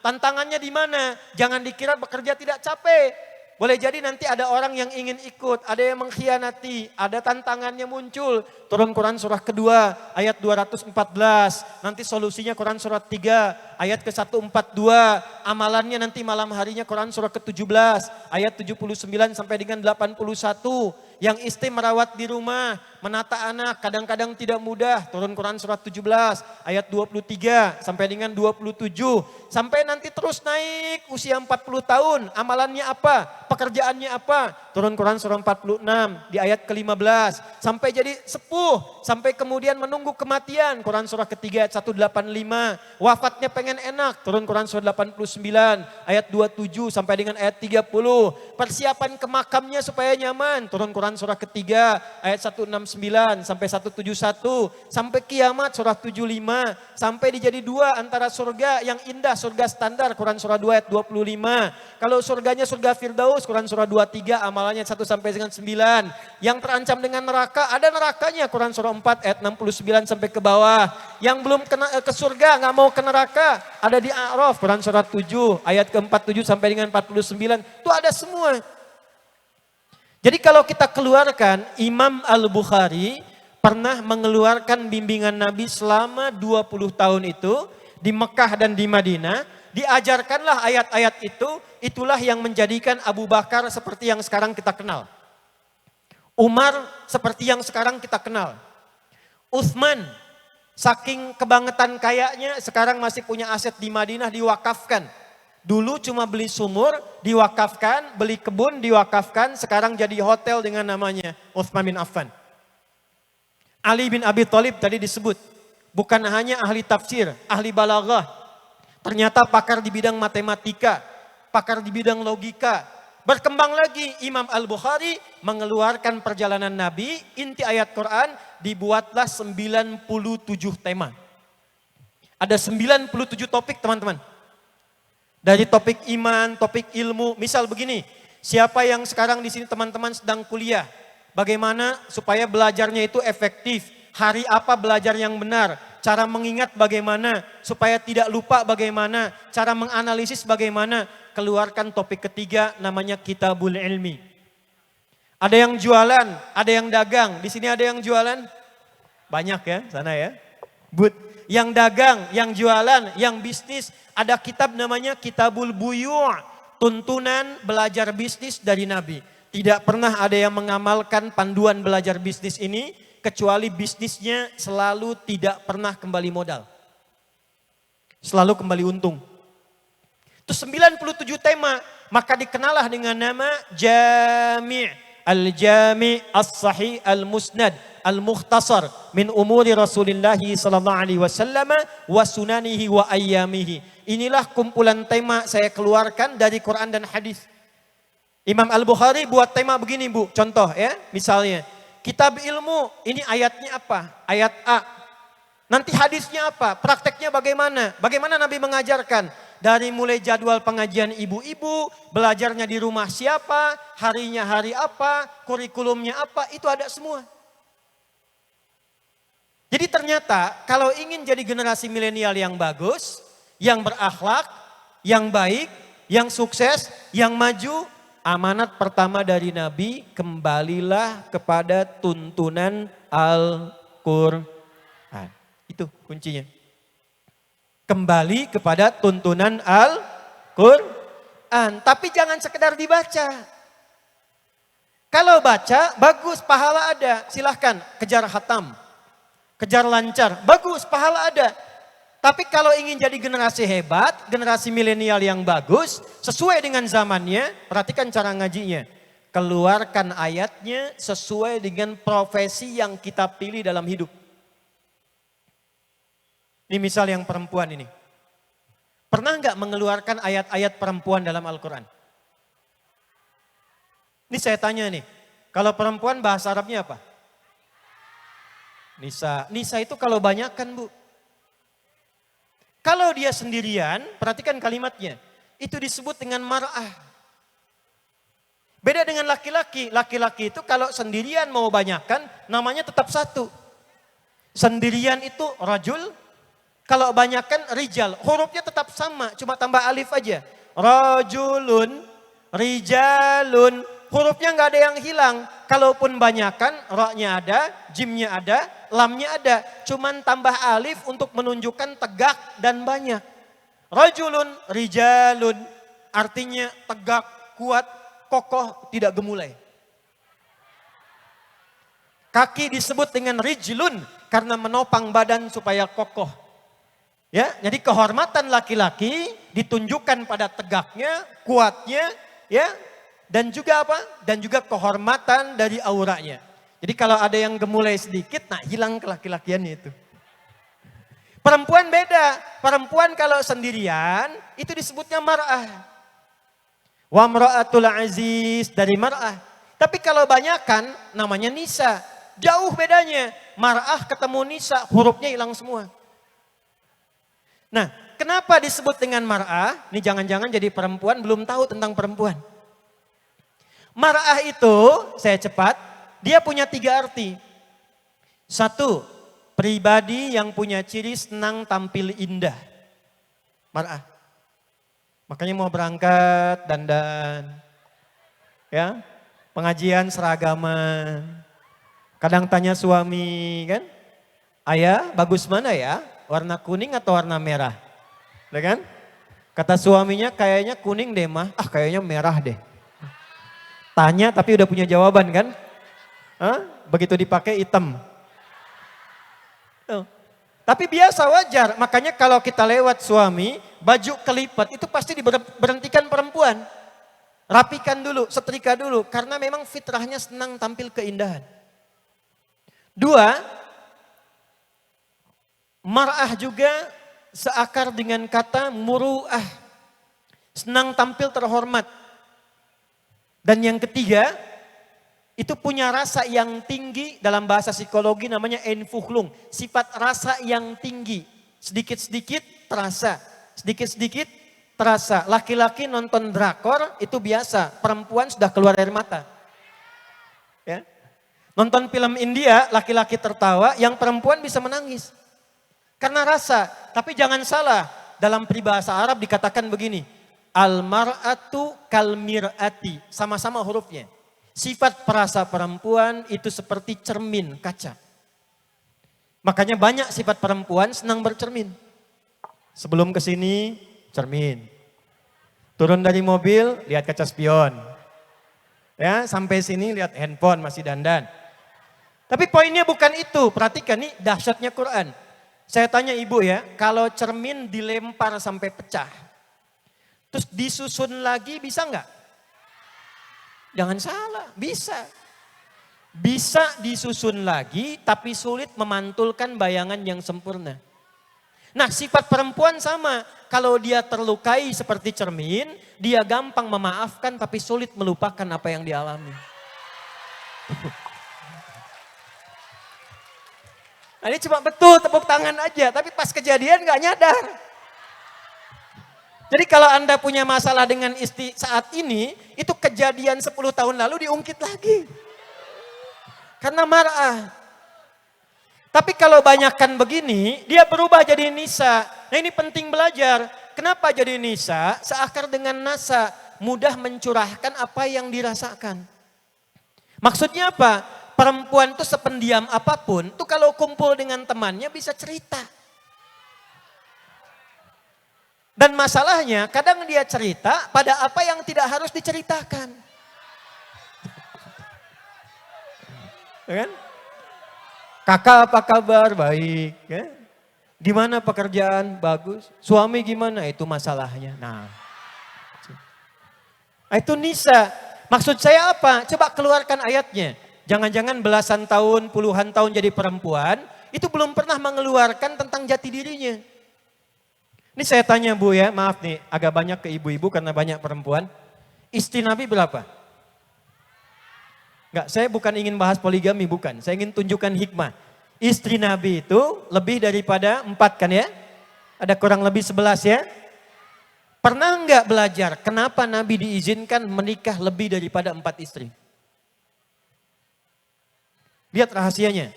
Tantangannya di mana? Jangan dikira bekerja tidak capek. Boleh jadi nanti ada orang yang ingin ikut, ada yang mengkhianati, ada tantangannya muncul. Turun Quran surah kedua ayat 214, nanti solusinya Quran surah 3 ayat ke-142. Amalannya nanti malam harinya Quran surah ke-17 ayat 79 sampai dengan 81. Yang istri merawat di rumah, menata anak kadang-kadang tidak mudah. Turun Quran surat 17 ayat 23 sampai dengan 27. Sampai nanti terus naik usia 40 tahun. Amalannya apa? Pekerjaannya apa? Turun Quran surah 46 di ayat ke-15. Sampai jadi sepuh. Sampai kemudian menunggu kematian. Quran surah ketiga ayat 185. Wafatnya pengen enak. Turun Quran surah 89 ayat 27 sampai dengan ayat 30. Persiapan ke makamnya supaya nyaman. Turun Quran surah ketiga ayat 169 sampai 171. Sampai kiamat surah 75. Sampai dijadi dua antara surga yang indah, surga standar. Quran surah 2 ayat 25. Kalau surganya surga Firdaus, Quran surah 23 amalannya 1 sampai dengan 9. Yang terancam dengan neraka, ada nerakanya. Quran surah 4 ayat 69 sampai ke bawah. Yang belum ke surga, nggak mau ke neraka, ada di A'raf. Quran surah 7 ayat ke-47 sampai dengan 49. Itu ada semua. Jadi kalau kita keluarkan, Imam Al-Bukhari pernah mengeluarkan bimbingan Nabi selama 20 tahun itu di Mekah dan di Madinah. Diajarkanlah ayat-ayat itu, itulah yang menjadikan Abu Bakar seperti yang sekarang kita kenal. Umar seperti yang sekarang kita kenal. Utsman saking kebangetan kayanya sekarang masih punya aset di Madinah diwakafkan. Dulu cuma beli sumur, diwakafkan, beli kebun, diwakafkan, sekarang jadi hotel dengan namanya Utsman bin Affan. Ali bin Abi Thalib tadi disebut, bukan hanya ahli tafsir, ahli balaghah. Ternyata pakar di bidang matematika, pakar di bidang logika. Berkembang lagi Imam Al-Bukhari mengeluarkan perjalanan Nabi, inti ayat Quran, dibuatlah 97 tema. Ada 97 topik teman-teman. Dari topik iman, topik ilmu, misal begini, siapa yang sekarang di sini teman-teman sedang kuliah, bagaimana supaya belajarnya itu efektif, hari apa belajar yang benar, cara mengingat bagaimana, supaya tidak lupa bagaimana, cara menganalisis bagaimana. Keluarkan topik ketiga namanya Kitabul Ilmi. Ada yang jualan, ada yang dagang. Di sini ada yang jualan? Banyak ya, sana ya. Yang dagang, yang jualan, yang bisnis. Ada kitab namanya Kitabul Buyu'. Tuntunan belajar bisnis dari Nabi. Tidak pernah ada yang mengamalkan panduan belajar bisnis ini kecuali bisnisnya selalu tidak pernah kembali modal. Selalu kembali untung. Itu 97 tema, maka dikenalah dengan nama Jami' Al-Jami' As-Sahih Al-Musnad Al-Mukhtasar min umuri Rasulullah sallallahu alaihi wasallam wa sunanihi wa ayyamihi. Inilah kumpulan tema saya keluarkan dari Quran dan hadis. Imam Al-Bukhari buat tema begini Bu, contoh ya, misalnya kitab ilmu, ini ayatnya apa? Ayat A. Nanti hadisnya apa? Prakteknya bagaimana? Bagaimana Nabi mengajarkan? Dari mulai jadwal pengajian ibu-ibu, belajarnya di rumah siapa, harinya hari apa, kurikulumnya apa, itu ada semua. Jadi ternyata kalau ingin jadi generasi milenial yang bagus, yang berakhlak, yang baik, yang sukses, yang maju, amanat pertama dari Nabi, kembalilah kepada tuntunan Al-Quran. Itu kuncinya. Kembali kepada tuntunan Al-Quran. Tapi jangan sekedar dibaca. Kalau baca, bagus, pahala ada. Silahkan, kejar khatam. Kejar lancar, bagus, pahala ada. Tapi kalau ingin jadi generasi hebat, generasi milenial yang bagus, sesuai dengan zamannya, perhatikan cara ngajinya. Keluarkan ayatnya sesuai dengan profesi yang kita pilih dalam hidup. Ini misal yang perempuan ini. Pernah nggak mengeluarkan ayat-ayat perempuan dalam Al-Quran? Ini saya tanya nih, kalau perempuan bahasa Arabnya apa? Nisa. Nisa itu kalau banyak kan Bu. Kalau dia sendirian, perhatikan kalimatnya. Itu disebut dengan mar'ah. Beda dengan laki-laki. Laki-laki itu kalau sendirian mau banyakkan, namanya tetap satu. Sendirian itu rajul, kalau banyakkan rijal. Hurufnya tetap sama, cuma tambah alif aja. Rajulun, rijalun. Hurufnya nggak ada yang hilang. Kalaupun banyakkan, ra-nya ada, jimnya ada, lamnya ada. Cuman tambah alif untuk menunjukkan tegak dan banyak. Rajulun, rijalun. Artinya tegak, kuat, kokoh, tidak gemulai. Kaki disebut dengan rijlun karena menopang badan supaya kokoh. Ya, jadi kehormatan laki-laki ditunjukkan pada tegaknya, kuatnya, ya, dan juga apa? Dan juga kehormatan dari auranya. Jadi kalau ada yang gemulai sedikit, nah hilang kelaki-lakiannya itu. Perempuan beda. Perempuan kalau sendirian itu disebutnya mar'ah. Wa mra'atul aziz dari mar'ah. Tapi kalau banyakan namanya nisa. Jauh bedanya. Mar'ah ketemu nisa, hurufnya hilang semua. Nah, kenapa disebut dengan mar'ah? Ini jangan-jangan jadi perempuan belum tahu tentang perempuan. Mar'ah itu, saya cepat, dia punya 3 arti. 1, pribadi yang punya ciri senang tampil indah. Mar'ah. Makanya mau berangkat dandan. Ya, pengajian seragaman. Kadang tanya suami kan, ayah bagus mana ya? Warna kuning atau warna merah? Ya kan? Kata suaminya kayaknya kuning deh mah, kayaknya merah deh. Tanya tapi udah punya jawaban kan? Begitu dipakai hitam. Tapi biasa wajar, makanya kalau kita lewat suami, baju kelipat itu pasti diberhentikan perempuan. Rapikan dulu, setrika dulu, karena memang fitrahnya senang tampil keindahan. 2, mar'ah juga seakar dengan kata muru'ah. Senang tampil terhormat. Dan yang ketiga, itu punya rasa yang tinggi dalam bahasa psikologi namanya enfukhlung. Sifat rasa yang tinggi. Sedikit-sedikit terasa. Sedikit-sedikit terasa. Laki-laki nonton drakor itu biasa. Perempuan sudah keluar air mata. Ya. Nonton film India, laki-laki tertawa, yang perempuan bisa menangis. Karena rasa. Tapi jangan salah, dalam peribahasa Arab dikatakan begini. Al-mar'atu kal-mir'ati. Sama-sama hurufnya. Sifat perasa perempuan itu seperti cermin kaca. Makanya banyak sifat perempuan senang bercermin. Sebelum ke sini, cermin. Turun dari mobil, lihat kaca spion. Ya, sampai sini lihat handphone, masih dandan. Tapi poinnya bukan itu. Perhatikan nih dahsyatnya Quran. Saya tanya ibu ya, kalau cermin dilempar sampai pecah, terus disusun lagi bisa nggak? Jangan salah, bisa. Bisa disusun lagi, tapi sulit memantulkan bayangan yang sempurna. Nah, sifat perempuan sama. Kalau dia terlukai seperti cermin, dia gampang memaafkan tapi sulit melupakan apa yang dialami. Nah, ini cuma betul tepuk tangan aja, tapi pas kejadian gak nyadar. Jadi kalau Anda punya masalah dengan istri saat ini, itu kejadian 10 tahun lalu diungkit lagi. Karena marah. Tapi kalau banyakkan begini, dia berubah jadi nisa. Nah ini penting belajar. Kenapa jadi nisa? Seakar dengan nasa, mudah mencurahkan apa yang dirasakan. Maksudnya apa? Perempuan tuh sependiam apapun, tuh kalau kumpul dengan temannya bisa cerita. Dan masalahnya kadang dia cerita pada apa yang tidak harus diceritakan. Ya kan? Kakak apa kabar? Baik. Ya? Gimana pekerjaan? Bagus. Suami gimana? Itu masalahnya. Nah, itu nisa. Maksud saya apa? Coba keluarkan ayatnya. Jangan-jangan belasan tahun, puluhan tahun jadi perempuan, itu belum pernah mengeluarkan tentang jati dirinya. Ini saya tanya Bu ya, maaf nih agak banyak ke ibu-ibu karena banyak perempuan. Istri Nabi berapa? Enggak, saya bukan ingin bahas poligami, bukan. Saya ingin tunjukkan hikmah. Istri Nabi itu lebih daripada 4 kan ya? Ada kurang lebih 11 ya? Pernah enggak belajar kenapa Nabi diizinkan menikah lebih daripada 4 istri? Lihat rahasianya.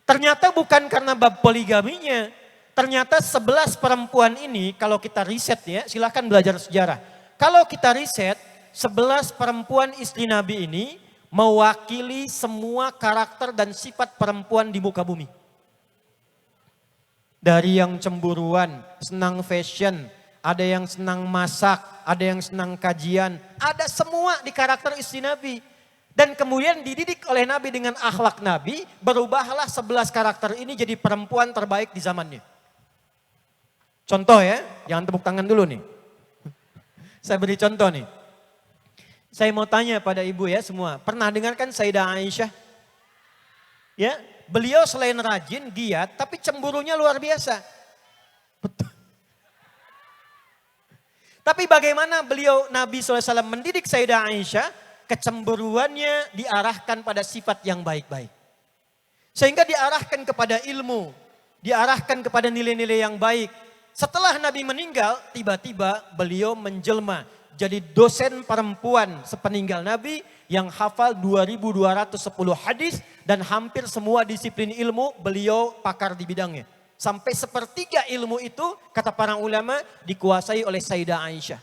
Ternyata bukan karena bab poligaminya. Ternyata 11 perempuan ini kalau kita riset ya, silahkan belajar sejarah. Kalau kita riset, 11 perempuan istri Nabi ini mewakili semua karakter dan sifat perempuan di muka bumi. Dari yang cemburuan, senang fashion, ada yang senang masak, ada yang senang kajian, ada semua di karakter istri Nabi. Dan kemudian dididik oleh Nabi dengan akhlak Nabi, berubahlah 11 karakter ini jadi perempuan terbaik di zamannya. Contoh ya, jangan tepuk tangan dulu nih. Saya beri contoh nih. Saya mau tanya pada ibu ya semua, pernah dengarkan Sayyidah Aisyah? Ya, beliau selain rajin, giat, tapi cemburunya luar biasa. Betul. Tapi bagaimana beliau Nabi SAW mendidik Sayyidah Aisyah? Kecemburuannya diarahkan pada sifat yang baik-baik. Sehingga diarahkan kepada ilmu, diarahkan kepada nilai-nilai yang baik. Setelah Nabi meninggal, tiba-tiba beliau menjelma jadi dosen perempuan sepeninggal Nabi yang hafal 2210 hadis dan hampir semua disiplin ilmu beliau pakar di bidangnya. Sampai sepertiga ilmu itu, kata para ulama, dikuasai oleh Sayyidah Aisyah.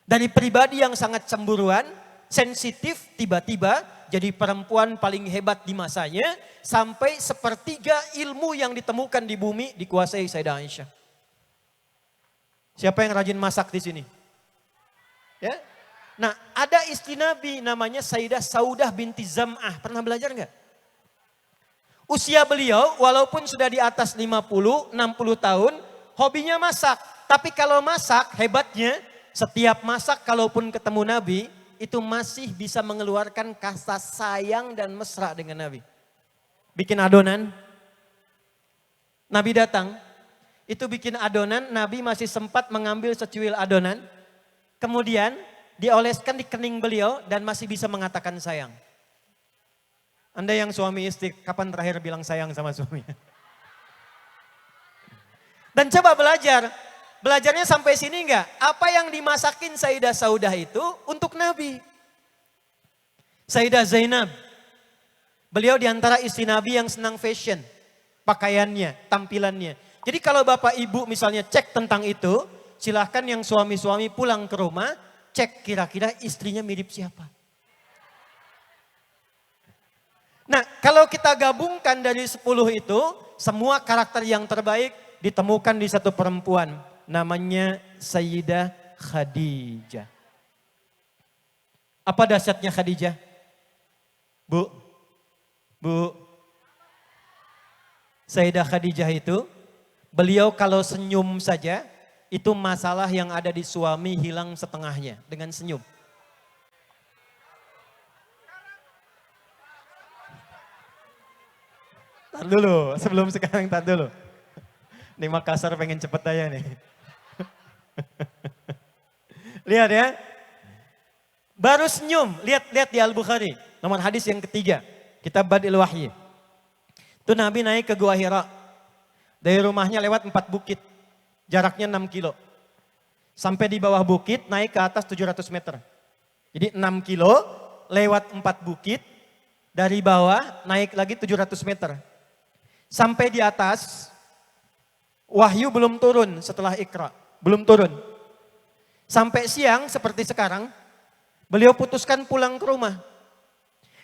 Dari pribadi yang sangat cemburuan, sensitif, tiba-tiba jadi perempuan paling hebat di masanya, sampai sepertiga ilmu yang ditemukan di bumi dikuasai Sayyidah Aisyah. Siapa yang rajin masak di sini? Ya. Nah, ada istri Nabi namanya Sayyidah Saudah binti Zam'ah. Pernah belajar enggak? Usia beliau walaupun sudah di atas 50, 60 tahun, hobinya masak. Tapi kalau masak, hebatnya setiap masak kalaupun ketemu Nabi, itu masih bisa mengeluarkan kata sayang dan mesra dengan Nabi. Bikin adonan, Nabi datang, itu bikin adonan, Nabi masih sempat mengambil secuil adonan, kemudian dioleskan di kening beliau dan masih bisa mengatakan sayang. Anda yang suami istri, kapan terakhir bilang sayang sama suaminya? Dan coba belajar. Belajarnya sampai sini enggak? Apa yang dimasakin Sayyidah Saudah itu untuk Nabi. Sayyidah Zainab. Beliau diantara istri Nabi yang senang fashion. pakaiannya, tampilannya. Jadi kalau Bapak Ibu misalnya cek tentang itu, silahkan yang suami-suami pulang ke rumah, cek kira-kira istrinya mirip siapa. Nah, kalau kita gabungkan dari 10 itu, semua karakter yang terbaik ditemukan di satu perempuan. Namanya Sayyidah Khadijah. Apa dahsyatnya Khadijah? Bu, Sayyidah Khadijah itu, beliau kalau senyum saja, itu masalah yang ada di suami hilang setengahnya dengan senyum. Tar dulu, sebelum sekarang tar dulu. Nih Makassar pengen cepet aja nih. Lihat ya. Baru senyum, lihat di Al-Bukhari. Nomor hadis yang ketiga. Kitab Badil Wahyi. Itu Nabi naik ke Gua Hira. Dari rumahnya lewat 4 bukit. Jaraknya 6 kilo. Sampai di bawah bukit naik ke atas 700 meter. Jadi 6 kilo lewat 4 bukit. Dari bawah naik lagi 700 meter. Sampai di atas, wahyu belum turun setelah Iqra. Belum turun. Sampai siang seperti sekarang, beliau putuskan pulang ke rumah.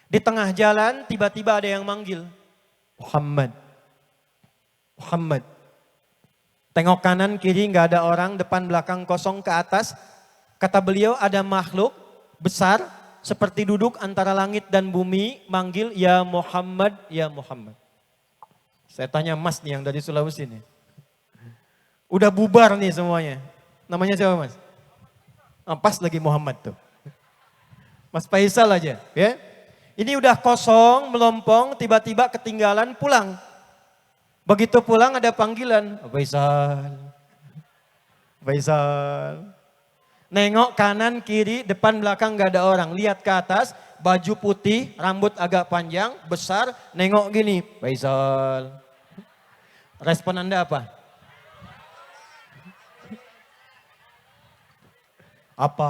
Di tengah jalan tiba-tiba ada yang manggil. Muhammad. Muhammad. Tengok kanan kiri nggak ada orang, depan belakang kosong ke atas. Kata beliau ada makhluk besar seperti duduk antara langit dan bumi manggil ya Muhammad, ya Muhammad. Saya tanya Mas nih yang dari Sulawesi nih. Udah bubar nih semuanya. Namanya siapa Mas? Pas lagi Muhammad tuh. Mas Faisal aja ya. Ini udah kosong, melompong, tiba-tiba ketinggalan pulang. Begitu pulang ada panggilan. Faisal. Faisal. Nengok kanan, kiri, depan, belakang gak ada orang. Lihat ke atas, baju putih, rambut agak panjang, besar. Nengok gini, Faisal. Respon Anda apa? Apa?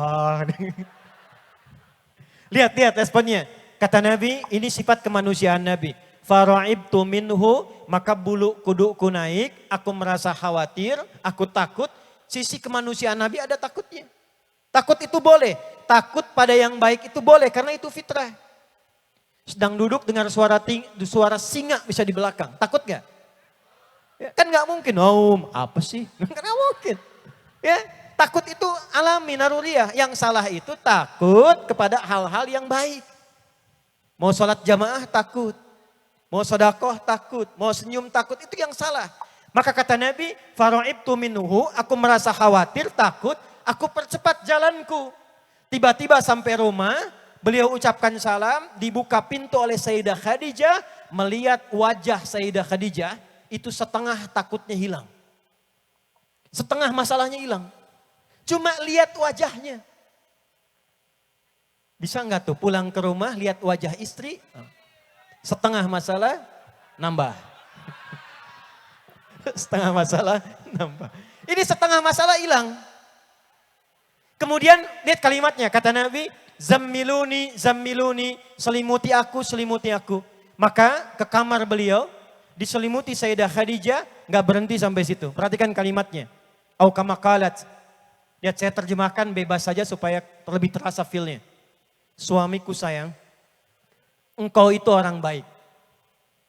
Lihat responnya. Kata Nabi, ini sifat kemanusiaan Nabi. Fara'ibtu minhu, maka bulu kuduku naik, aku merasa khawatir, aku takut. Sisi kemanusiaan Nabi ada takutnya. Takut itu boleh, takut pada yang baik itu boleh, karena itu fitrah. Sedang duduk dengar suara singa bisa di belakang, takut gak? Ya, kan gak mungkin, apa sih? Kan gak mungkin. Ya, takut itu alami, naruriyah. Yang salah itu takut kepada hal-hal yang baik. Mau sholat jamaah takut. Mau sodakoh takut. Mau senyum takut. Itu yang salah. Maka kata Nabi, fara'ibtu minhu, aku merasa khawatir, takut. Aku percepat jalanku. Tiba-tiba sampai rumah, beliau ucapkan salam. Dibuka pintu oleh Sayyidah Khadijah. Melihat wajah Sayyidah Khadijah, itu setengah takutnya hilang. Setengah masalahnya hilang. Cuma lihat wajahnya. Bisa nggak tuh pulang ke rumah lihat wajah istri? Setengah masalah nambah. Setengah masalah nambah. Ini setengah masalah hilang. Kemudian lihat kalimatnya, kata Nabi, zammiluni, zammiluni, selimuti aku, selimuti aku. Maka ke kamar beliau, diselimuti Sayyidah Khadijah, nggak berhenti sampai situ. Perhatikan kalimatnya. Au kama qalat. Lihat saya terjemahkan bebas saja supaya lebih terasa feel-nya. Suamiku sayang, engkau itu orang baik.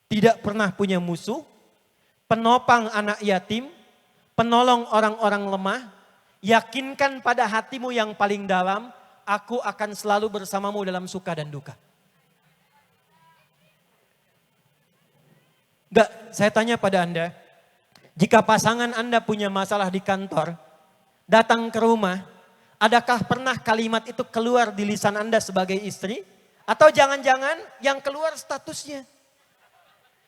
Tidak pernah punya musuh, penopang anak yatim, penolong orang-orang lemah, yakinkan pada hatimu yang paling dalam, aku akan selalu bersamamu dalam suka dan duka. Enggak, saya tanya pada Anda, jika pasangan Anda punya masalah di kantor, datang ke rumah, adakah pernah kalimat itu keluar di lisan Anda sebagai istri? Atau jangan-jangan yang keluar statusnya?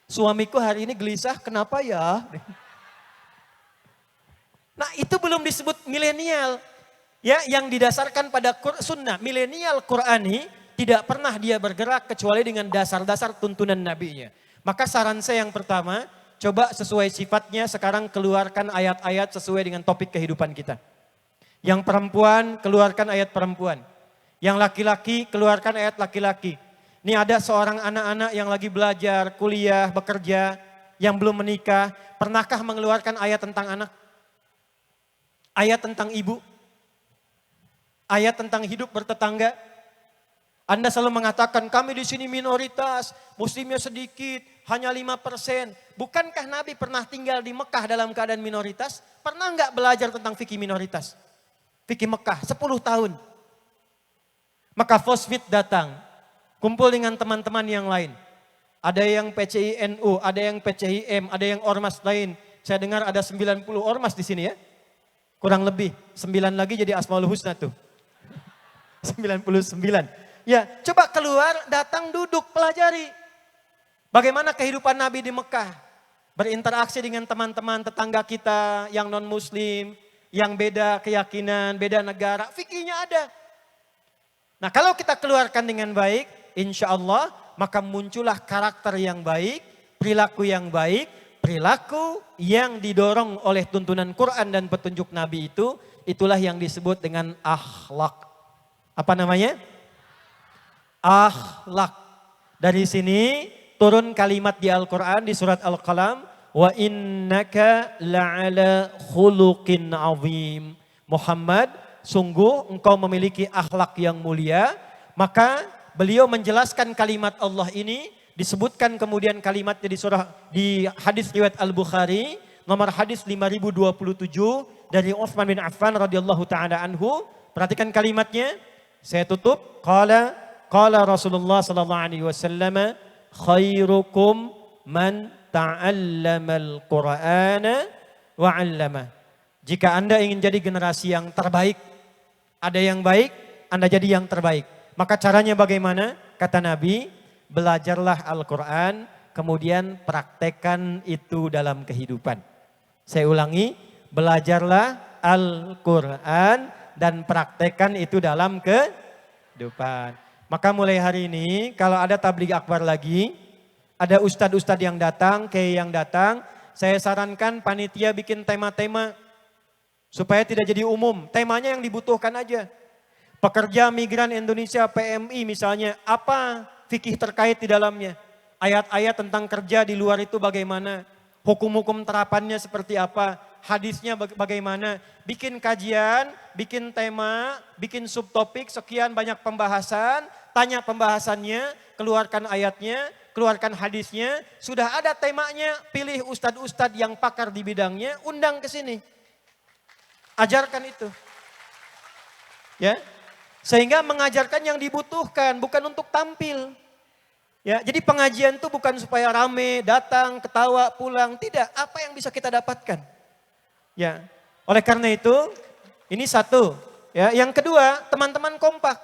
Suamiku hari ini gelisah, kenapa ya? Nah itu belum disebut milenial. Ya, yang didasarkan pada sunnah. Milenial Qurani tidak pernah dia bergerak kecuali dengan dasar-dasar tuntunan nabinya. Maka saran saya yang pertama, coba sesuai sifatnya sekarang keluarkan ayat-ayat sesuai dengan topik kehidupan kita. Yang perempuan, keluarkan ayat perempuan. Yang laki-laki, keluarkan ayat laki-laki. Ini ada seorang anak-anak yang lagi belajar, kuliah, bekerja. yang belum menikah, pernahkah mengeluarkan ayat tentang anak? Ayat tentang ibu? Ayat tentang hidup bertetangga? Anda selalu mengatakan kami di sini minoritas, muslimnya sedikit, hanya 5%. Bukankah Nabi pernah tinggal di Mekah dalam keadaan minoritas? Pernah nggak belajar tentang fikih minoritas? Fikih Mekah 10 tahun. Maka Fosfit datang, kumpul dengan teman-teman yang lain. Ada yang PCI-NU, ada yang PCI-M, ada yang ormas lain. Saya dengar ada 90 ormas di sini ya. Kurang lebih, 9 lagi jadi Asmaul Husna tuh. 99. Ya, coba keluar, datang, duduk, pelajari. Bagaimana kehidupan Nabi di Mekah. Berinteraksi dengan teman-teman tetangga kita yang non-muslim, yang beda keyakinan, beda negara, fikihnya ada. Nah kalau kita keluarkan dengan baik, insya Allah maka muncullah karakter yang baik, perilaku yang baik, perilaku yang didorong oleh tuntunan Quran dan petunjuk Nabi itu, itulah yang disebut dengan akhlak. Apa namanya? Akhlak. Dari sini turun kalimat di Al-Quran di surat Al-Qalam. Wa innaka la'ala khuluqin azim. Muhammad, sungguh engkau memiliki akhlak yang mulia. Maka beliau menjelaskan kalimat Allah ini. Disebutkan kemudian kalimatnya di hadis riwayat Al-Bukhari. Nomor hadis 5027 dari Utsman bin Affan radhiyallahu ta'ala anhu. Perhatikan kalimatnya. Saya tutup. Qala Rasulullah sallallahu alaihi wasallam, khairukum man ta'allamal Qur'ana wa 'allama. Jika Anda ingin jadi generasi yang terbaik, ada yang baik, Anda jadi yang terbaik. Maka caranya bagaimana? Kata Nabi, belajarlah Al-Qur'an, kemudian praktekkan itu dalam kehidupan. Saya ulangi, belajarlah Al-Qur'an dan praktekkan itu dalam kehidupan. Maka mulai hari ini kalau ada tabligh akbar lagi, ada ustadz-ustadz yang datang, kiai yang datang, saya sarankan panitia bikin tema-tema supaya tidak jadi umum. Temanya yang dibutuhkan aja. Pekerja migran Indonesia PMI misalnya, apa fikih terkait di dalamnya? Ayat-ayat tentang kerja di luar itu bagaimana? Hukum-hukum terapannya seperti apa? Hadisnya bagaimana? Bikin kajian, bikin tema, bikin subtopik, sekian banyak pembahasan, tanya pembahasannya, keluarkan ayatnya, keluarkan hadisnya, sudah ada temanya, pilih ustadz-ustadz yang pakar di bidangnya, undang ke sini. Ajarkan itu. Ya. Sehingga mengajarkan yang dibutuhkan, bukan untuk tampil. Ya, jadi pengajian itu bukan supaya rame, datang, ketawa, pulang, tidak. Apa yang bisa kita dapatkan? Ya. Oleh karena itu, ini satu. Ya, yang kedua, teman-teman kompak.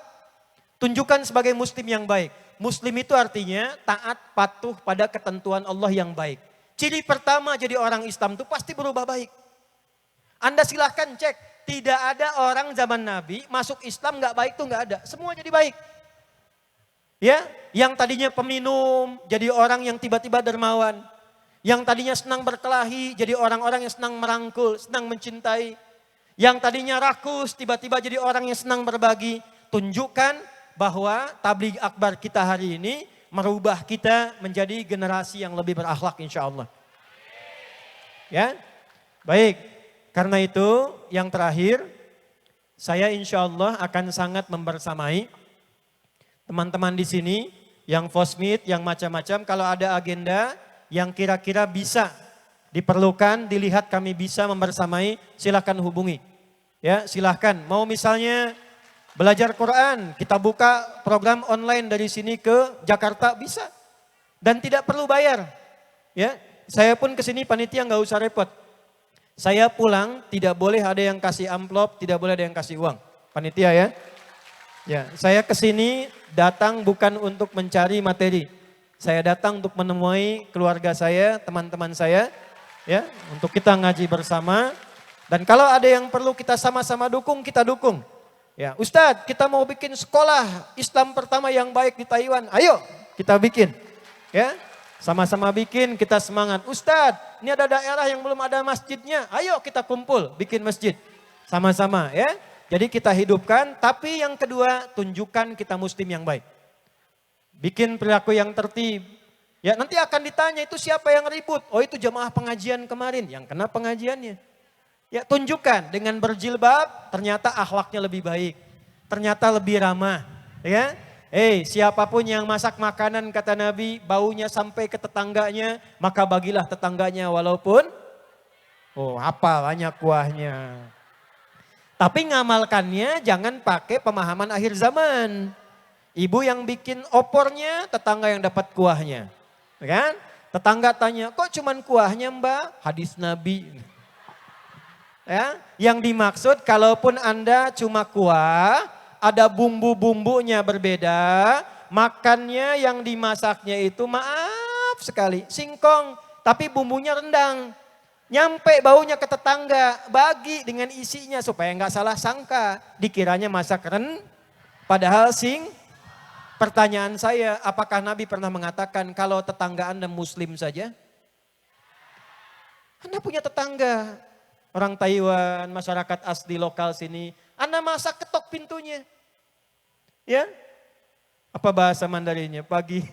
Tunjukkan sebagai muslim yang baik. Muslim itu artinya taat, patuh pada ketentuan Allah yang baik. Ciri pertama jadi orang Islam itu pasti berubah baik. Anda silahkan cek, tidak ada orang zaman Nabi masuk Islam gak baik tuh gak ada. Semua jadi baik. Ya, yang tadinya peminum jadi orang yang tiba-tiba dermawan. Yang tadinya senang berkelahi jadi orang-orang yang senang merangkul, senang mencintai. Yang tadinya rakus tiba-tiba jadi orang yang senang berbagi. Tunjukkan bahwa tabligh akbar kita hari ini merubah kita menjadi generasi yang lebih berakhlak insya Allah. Ya, baik. Karena itu yang terakhir, saya insya Allah akan sangat membersamai teman-teman di sini yang Fosmit, yang macam-macam. Kalau ada agenda yang kira-kira bisa diperlukan, dilihat kami bisa membersamai, silakan hubungi. Ya, silakan. Mau misalnya belajar Quran, kita buka program online dari sini ke Jakarta bisa. Dan tidak perlu bayar. Ya, saya pun ke sini panitia nggak usah repot. Saya pulang tidak boleh ada yang kasih amplop, tidak boleh ada yang kasih uang. Panitia ya. Ya, saya ke sini datang bukan untuk mencari materi. Saya datang untuk menemui keluarga saya, teman-teman saya, ya, untuk kita ngaji bersama. Dan kalau ada yang perlu kita sama-sama dukung, kita dukung. Ya, Ustadz, kita mau bikin sekolah Islam pertama yang baik di Taiwan. Ayo, kita bikin. Ya, sama-sama bikin, kita semangat. Ustadz, ini ada daerah yang belum ada masjidnya. Ayo kita kumpul, bikin masjid. Sama-sama ya. Jadi kita hidupkan, tapi yang kedua tunjukkan kita muslim yang baik. Bikin perilaku yang tertib. Ya nanti akan ditanya itu siapa yang ribut. Oh itu jemaah pengajian kemarin yang kena pengajiannya. Ya tunjukkan dengan berjilbab ternyata akhlaknya lebih baik. Ternyata lebih ramah. Ya. Siapapun yang masak makanan kata Nabi baunya sampai ke tetangganya. Maka bagilah tetangganya walaupun apa banyak kuahnya. Tapi ngamalkannya jangan pakai pemahaman akhir zaman. Ibu yang bikin opornya, tetangga yang dapat kuahnya. Kan? Tetangga tanya, kok cuman kuahnya mbak? Hadis Nabi. Ya, yang dimaksud kalaupun Anda cuma kuah, ada bumbu-bumbunya berbeda, makannya yang dimasaknya itu maaf sekali, singkong, tapi bumbunya rendang. Nyampe baunya ke tetangga, bagi dengan isinya supaya nggak salah sangka. Dikiranya masak padahal Pertanyaan saya, apakah Nabi pernah mengatakan kalau tetangga Anda Muslim saja? Anda punya tetangga, orang Taiwan, masyarakat asli lokal sini. Anda masak ketok pintunya. Ya, apa bahasa Mandarinnya? Pagi.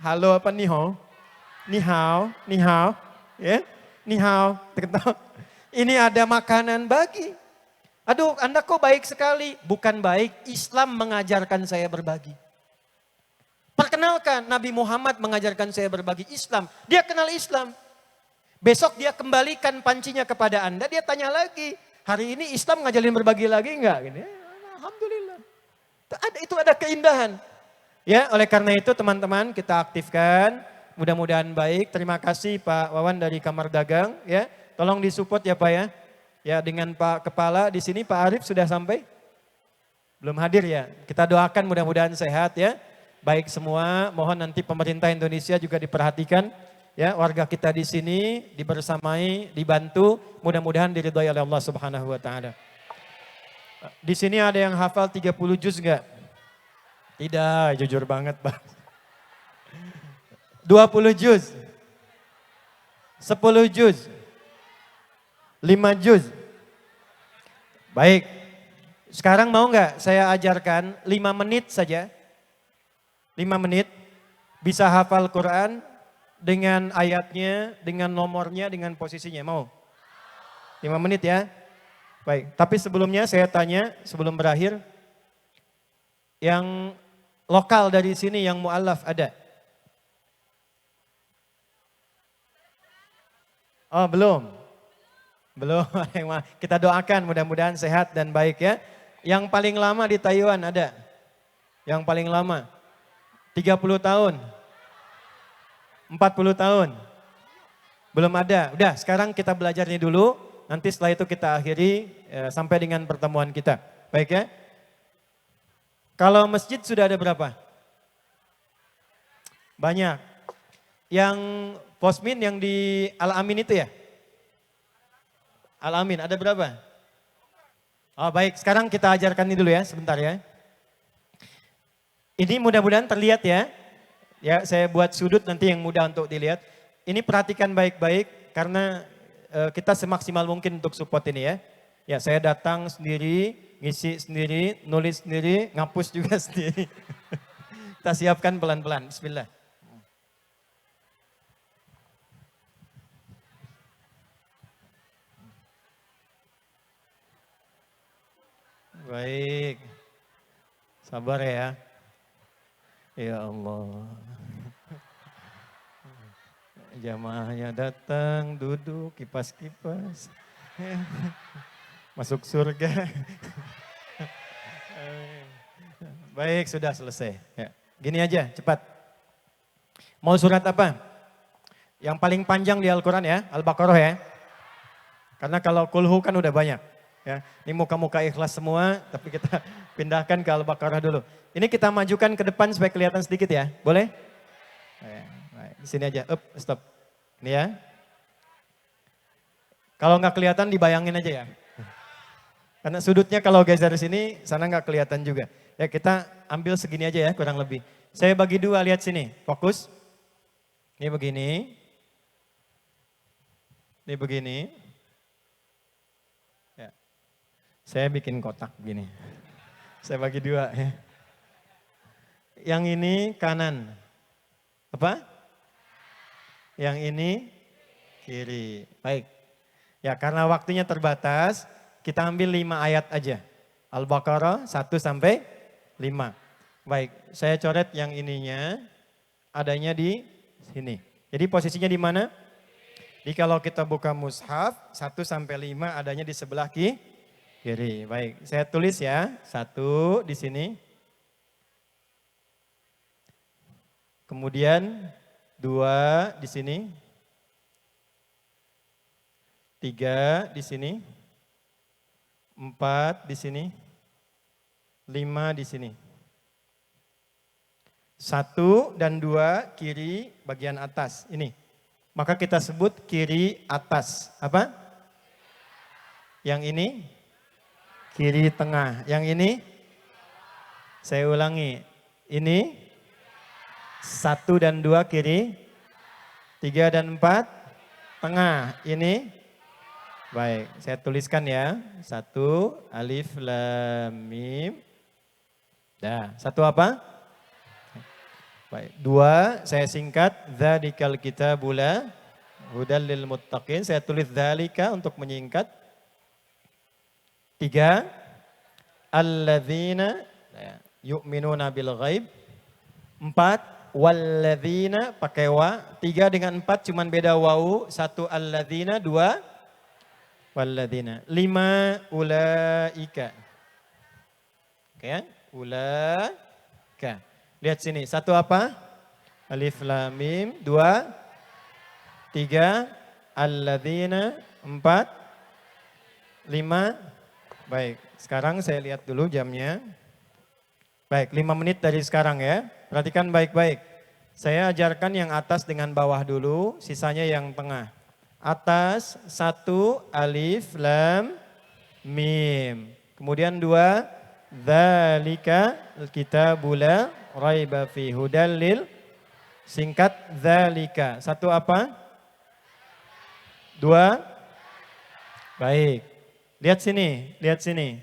Halo apa ni hao? Ni hao, ni hao. Ya, ni hao. Ini ada makanan bagi. Aduh, Anda kok baik sekali. Bukan baik, Islam mengajarkan saya berbagi. Perkenalkan, Nabi Muhammad mengajarkan saya berbagi Islam. Dia kenal Islam. Besok dia kembalikan pancinya kepada Anda, dia tanya lagi. Hari ini Islam ngajarin berbagi lagi enggak? Gini, alhamdulillah. Itu ada keindahan. Ya, oleh karena itu teman-teman kita aktifkan. Mudah-mudahan baik. Terima kasih Pak Wawan dari Kamar Dagang. Ya, tolong disupport ya Pak ya. Ya dengan Pak Kepala di sini Pak Arif sudah sampai? Belum hadir ya. Kita doakan mudah-mudahan sehat ya. Baik semua, mohon nanti pemerintah Indonesia juga diperhatikan. Ya, warga kita di sini dibersamai, dibantu, mudah-mudahan diridhoi oleh Allah Subhanahu wa taala. Di sini ada yang hafal 30 juz enggak? Tidak, jujur banget, Bang. 20 juz. 10 juz. 5 juz. Baik. Sekarang mau nggak saya ajarkan 5 menit saja. 5 menit bisa hafal Quran dengan ayatnya, dengan nomornya, dengan posisinya. Mau? 5 menit ya. Baik, tapi sebelumnya saya tanya sebelum berakhir. Yang lokal dari sini yang mu'allaf ada? Oh belum. Belum, kita doakan mudah-mudahan sehat dan baik ya. Yang paling lama di Taiwan ada? Yang paling lama? 30 tahun? 40 tahun? Belum ada. Udah sekarang kita belajarnya dulu. Nanti setelah itu kita akhiri sampai dengan pertemuan kita. Baik ya. Kalau masjid sudah ada berapa? Banyak. Yang posmin yang di Al-Amin itu ya? Al-Amin, ada berapa? Oh baik, sekarang kita ajarkan ini dulu ya, sebentar ya. Ini mudah-mudahan terlihat ya. Ya, saya buat sudut nanti yang mudah untuk dilihat. Ini perhatikan baik-baik karena kita semaksimal mungkin untuk support ini ya. Ya, saya datang sendiri, ngisi sendiri, nulis sendiri, ngapus juga sendiri. Kita siapkan pelan-pelan, bismillah. Baik, sabar ya. Ya Allah. Jamaahnya datang, duduk, kipas-kipas. Masuk surga. Baik, sudah selesai. Ya. Gini aja, cepat. Mau surat apa? Yang paling panjang di Al-Quran ya, Al-Baqarah ya. Karena kalau kulhu kan udah banyak. Ya, ini muka-muka ikhlas semua, tapi kita pindahkan ke Al-Baqarah dulu. Ini kita majukan ke depan supaya kelihatan sedikit ya, boleh? Di sini aja, stop. Ini ya. Kalau nggak kelihatan dibayangin aja ya. Karena sudutnya kalau geser dari sini, sana nggak kelihatan juga. Ya kita ambil segini aja ya, kurang lebih. Saya bagi dua, lihat sini, fokus. Ini begini. Ini begini. Saya bikin kotak gini. Saya bagi dua ya. Yang ini kanan. Apa? Yang ini kiri. Baik. Ya, karena waktunya terbatas, kita ambil 5 ayat aja. Al-Baqarah 1 sampai 5. Baik, saya coret yang ininya, adanya di sini. Jadi posisinya di mana? Jadi kalau kita buka mushaf, 1 sampai 5 adanya di sebelah kiri. Baik, saya tulis ya. 1 di sini. Kemudian 2 di sini. 3 di sini. 4 di sini. 5 di sini. 1 dan 2 kiri bagian atas. Ini. Maka kita sebut kiri atas. Apa? Yang ini kiri tengah. Yang ini saya ulangi. Ini 1 dan 2 kiri. 3 dan 4 tengah. Ini baik, saya tuliskan ya. 1 alif lam mim. Dah, 1 apa? Baik, 2 saya singkat dzalikal kitabul la hudal lil muttaqin. Saya tulis dzalika untuk menyingkat. 3 alladzina yu'minuna bil ghaib. 4 walladzina pakai wa. 3 dengan 4 cuman beda wawu. 1 alladzina, 2 walladzina. 5 ulaika. Oke ya? Ulaika. Lihat sini. 1 apa? Alif lam mim. 2 3 alladzina. 4 5. Baik, sekarang saya lihat dulu jamnya. Baik, 5 menit dari sekarang ya. Perhatikan baik-baik. Saya ajarkan yang atas dengan bawah dulu, sisanya yang tengah. Atas 1 alif lam mim. Kemudian 2 dzalika kitabul la raiba fi hudal lil. Singkat dzalika. 1 apa? 2. Baik. Lihat sini, lihat sini.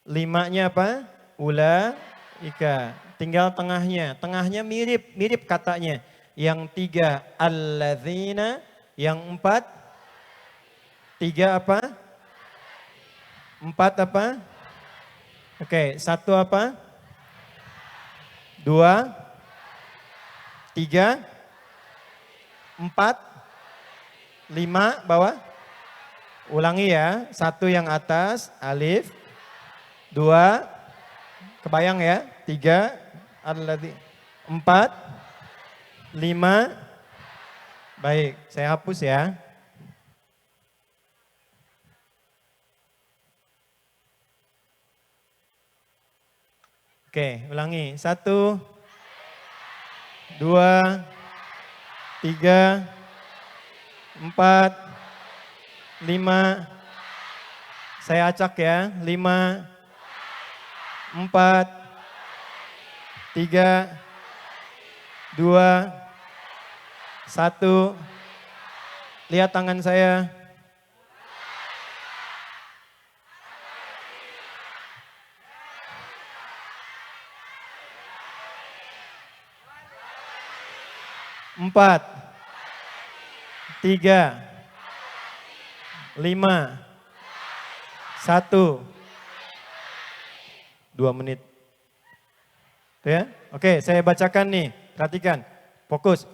5-nya apa? Ulaika. Tinggal tengahnya. Tengahnya mirip katanya. Yang 3 alladzina, yang 4 3 apa? 4 apa? Oke, 1 apa? 2 3 4 5 bawah. Ulangi ya. 1 yang atas alif. 2 kebayang ya? 3 alladzi 4 5. Baik, saya hapus ya. Oke, ulangi. 1 2 3 4 5. Saya acak ya. 5 4 3 2 1. Lihat tangan saya. Empat, 3, 5, 1, 2 menit. Ya, oke, saya bacakan nih. Perhatikan, fokus.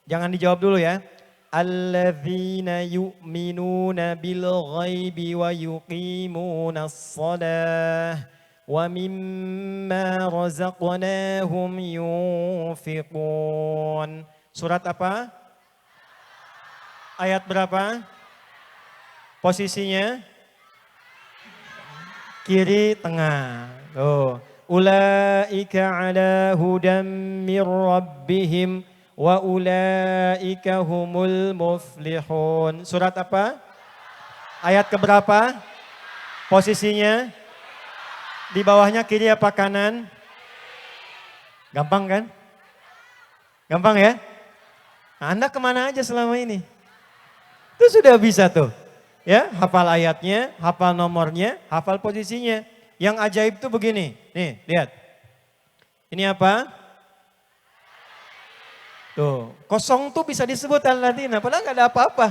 Jangan dijawab dulu ya. Alladzina yu'minuna bil ghaibi wa yuqimunas shalah wa mimma razaqnahum yunfiqun. Surat apa? Ayat berapa? Posisinya? Kiri tengah. Oh. Ulaika ala hudam mir rabbihim wa ulaika humul muflihun. Surat apa? Ayat keberapa? Posisinya? Di bawahnya kiri apa kanan? Gampang kan? Gampang ya? Nah, Anda kemana aja selama ini? Itu sudah bisa tuh. Ya, hafal ayatnya, hafal nomornya, hafal posisinya. Yang ajaib tuh begini. Nih, lihat. Ini apa? Tuh, kosong tuh bisa disebut alladzina, padahal nggak ada apa-apa.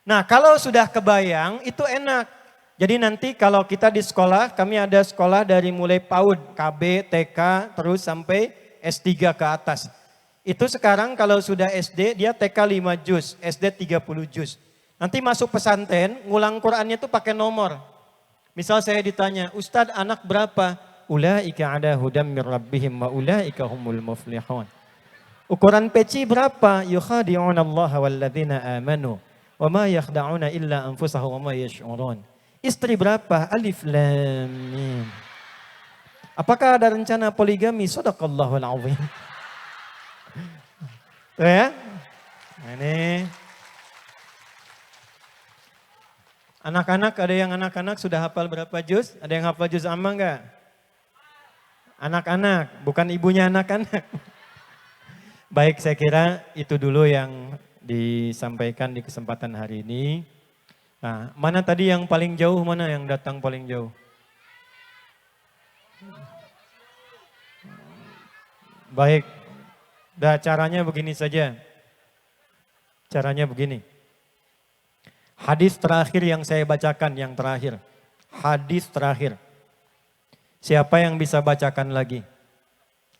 Nah, kalau sudah kebayang itu enak. Jadi nanti kalau kita di sekolah, kami ada sekolah dari mulai PAUD, KB, TK, terus sampai S3 ke atas. Itu sekarang kalau sudah SD, dia TK 5 juz, SD 30 juz. Nanti masuk pesantren, ngulang Qur'annya itu pakai nomor. Misal saya ditanya, Ustadz anak berapa? Ulaika ada hudam mir rabbihim wa ulaika humul muflihun. Ukuran peci berapa? Yukhadi'una Allah walladzina amanu. Wa ma yakhda'una illa anfusahum wa ma yash'urun. Istri berapa? Alif lam mim. Apakah ada rencana poligami? Shadaqallahul azim. Tuh ya. Nah, ini. Anak-anak, ada yang anak-anak sudah hafal berapa juz? Ada yang hafal juz amma enggak? Anak-anak, bukan ibunya anak-anak. Baik, saya kira itu dulu yang disampaikan di kesempatan hari ini. Nah, mana tadi yang paling jauh, mana yang datang paling jauh? Baik, caranya begini saja. Caranya begini. Hadis terakhir yang saya bacakan, yang terakhir. Hadis terakhir. Siapa yang bisa bacakan lagi?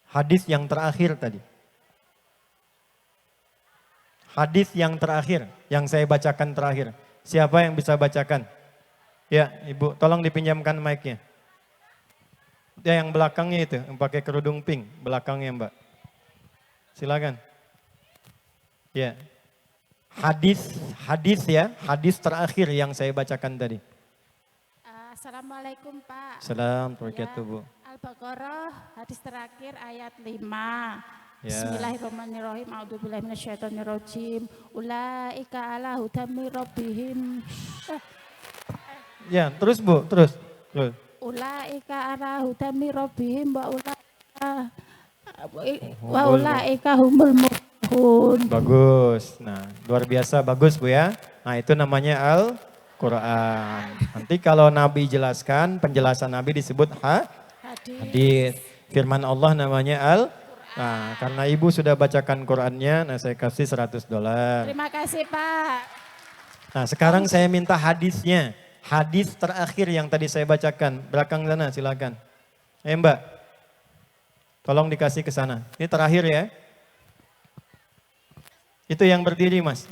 Hadis yang terakhir tadi. Hadis yang terakhir, yang saya bacakan terakhir. Siapa yang bisa bacakan? Ya, Ibu, tolong dipinjamkan mic-nya. Ya, yang belakangnya itu, yang pakai kerudung pink, belakangnya Mbak. Silakan. Ya. Hadis ya, hadis terakhir yang saya bacakan tadi. Assalamualaikum Pak. Assalamualaikum warahmatullahi Ya, Bu. Al-Baqarah hadis terakhir ayat 5. Ya. Bismillahirrahmanirrahim. A'udzubillahi minasyaitonirrajim. Ulaika ala hudam mir rabbihim. Ya, terus Bu, terus. Ulaika ala hudam mir rabbihim wa ulaika humul muflihun. Bagus. Nah, luar biasa bagus Bu ya. Nah, itu namanya Al-Quran. Nanti kalau Nabi jelaskan, penjelasan Nabi disebut hadis. Firman Allah namanya Nah, karena Ibu sudah bacakan Qurannya, nah saya kasih $100. Terima kasih Pak. Nah, sekarang saya minta hadisnya. Hadis terakhir yang tadi saya bacakan. Belakang sana, silakan. Mbak. Tolong dikasih ke sana. Ini terakhir ya. Itu yang berdiri, Mas.